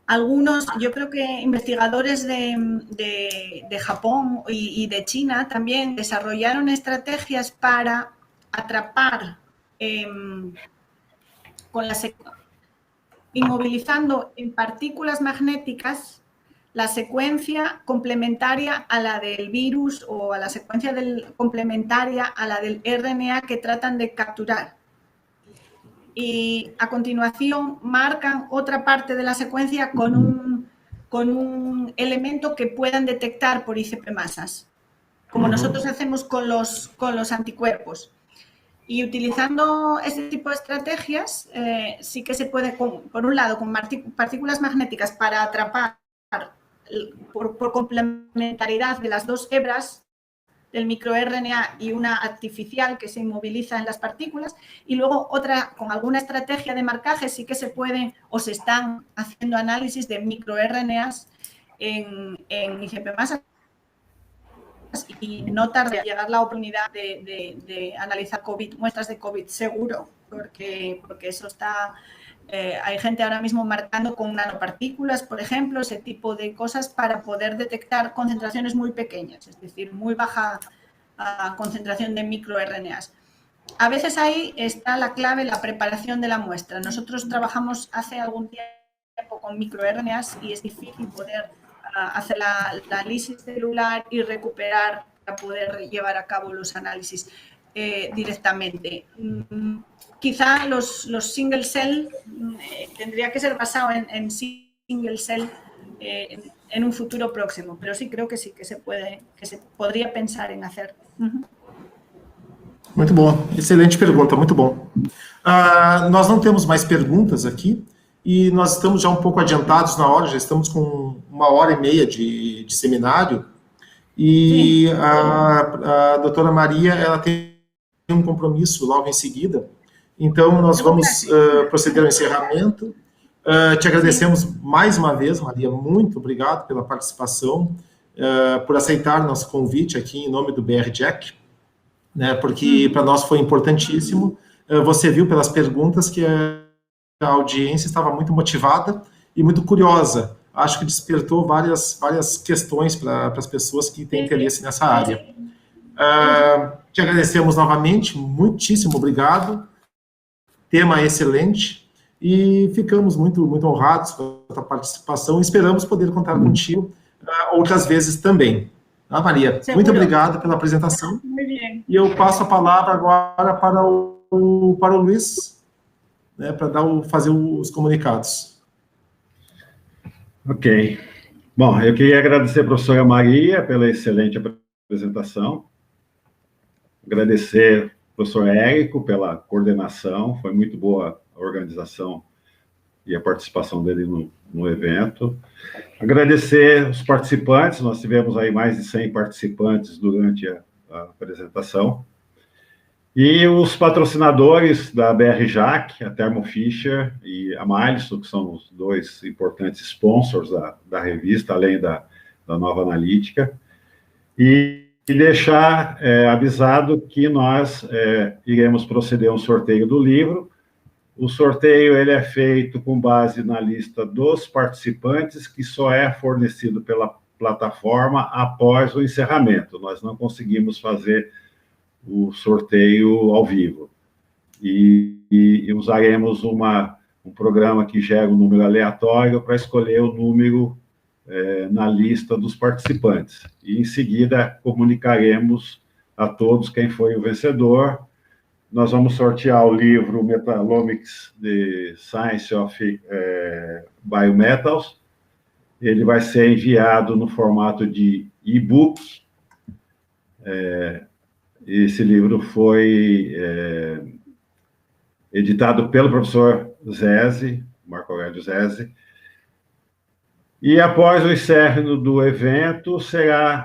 Algunos, yo creo que investigadores de Japón y de China también desarrollaron estrategias para atrapar inmovilizando en partículas magnéticas la secuencia complementaria a la del virus o a la secuencia complementaria a la del RNA que tratan de capturar. Y a continuación marcan otra parte de la secuencia con un elemento que puedan detectar por ICP masas, como nosotros hacemos con los anticuerpos. Y utilizando ese tipo de estrategias, sí que se puede, por un lado, con partículas magnéticas para atrapar por complementariedad de las dos hebras del microRNA y una artificial que se inmoviliza en las partículas, y luego otra, con alguna estrategia de marcaje, sí que se pueden o se están haciendo análisis de microRNAs en ICP masas, y no tarde a llegar la oportunidad de analizar muestras de COVID seguro, porque eso está... hay gente ahora mismo marcando con nanopartículas, por ejemplo, ese tipo de cosas para poder detectar concentraciones muy pequeñas, es decir, muy baja concentración de microRNAs. A veces ahí está la clave, la preparación de la muestra. Nosotros trabajamos hace algún tiempo con microRNAs y es difícil poder hacer la análisis celular y recuperar para poder llevar a cabo los análisis directamente. Quizá los single cell tendría que ser basado en single cell en un futuro próximo, pero sí creo que sí, que se podría pensar en hacer. Muito bom, excelente pergunta, muito bom. Nós não temos mais perguntas aqui e nós estamos já um pouco adiantados na hora, já estamos com 1h30 de seminário e a doutora Maria, ela tem um compromisso logo em seguida. Então, nós vamos proceder ao encerramento. Te agradecemos mais uma vez, Maria, muito obrigado pela participação, por aceitar nosso convite aqui em nome do BR-JAC, né, porque para nós foi importantíssimo. Você viu pelas perguntas que a audiência estava muito motivada e muito curiosa. Acho que despertou várias questões para as pessoas que têm interesse nessa área. Te agradecemos novamente, muitíssimo obrigado. Tema excelente e ficamos muito, muito honrados com a tua participação e esperamos poder contar contigo outras vezes também. Tá, Maria? Seguro. Muito obrigado pela apresentação. Muito bem. E eu passo a palavra agora para o Luiz, né, para fazer os comunicados. Ok. Bom, eu queria agradecer a professora Maria pela excelente apresentação. Agradecer ao professor Érico pela coordenação, foi muito boa a organização e a participação dele no evento. Agradecer os participantes, nós tivemos aí mais de 100 participantes durante a apresentação. E os patrocinadores da BR Jac, a Thermo Fisher e a Milestone, que são os dois importantes sponsors da revista, além da Nova Analítica, e deixar avisado que nós iremos proceder a um sorteio do livro. O sorteio ele é feito com base na lista dos participantes, que só é fornecido pela plataforma após o encerramento. Nós não conseguimos fazer o sorteio ao vivo. E usaremos um programa que gera um número aleatório para escolher o número na lista dos participantes. E, em seguida, comunicaremos a todos quem foi o vencedor. Nós vamos sortear o livro Metallomics, The Science of Biometals. Ele vai ser enviado no formato de e-book. Esse livro foi editado pelo professor Zese, Marco Aurélio Zese, e após o encerro do evento,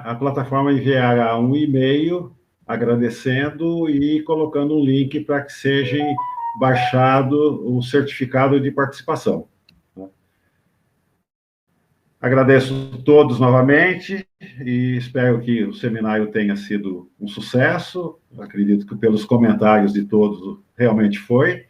a plataforma enviará um e-mail agradecendo e colocando um link para que seja baixado o certificado de participação. Agradeço a todos novamente e espero que o seminário tenha sido um sucesso. Acredito que pelos comentários de todos realmente foi.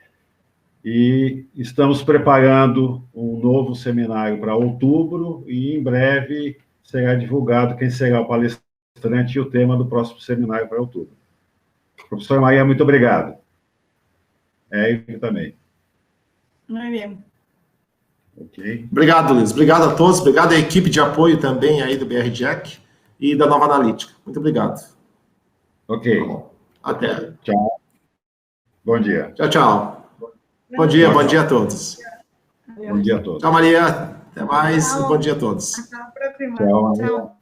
E estamos preparando um novo seminário para outubro e em breve será divulgado quem será o palestrante e o tema do próximo seminário para outubro. Professora Maria, muito obrigado. Eu também. Muito bem. Ok. Obrigado, Luiz. Obrigado a todos. Obrigado à equipe de apoio também aí do BR Jac e da Nova Analítica. Muito obrigado. Ok. Tá bom. Até. Tchau. Bom dia. Tchau, tchau. Bom dia a todos. Bom dia a todos. Tchau, Maria. Até mais. Bom dia a todos. Hasta la próxima. Tchau, Maria. Chao.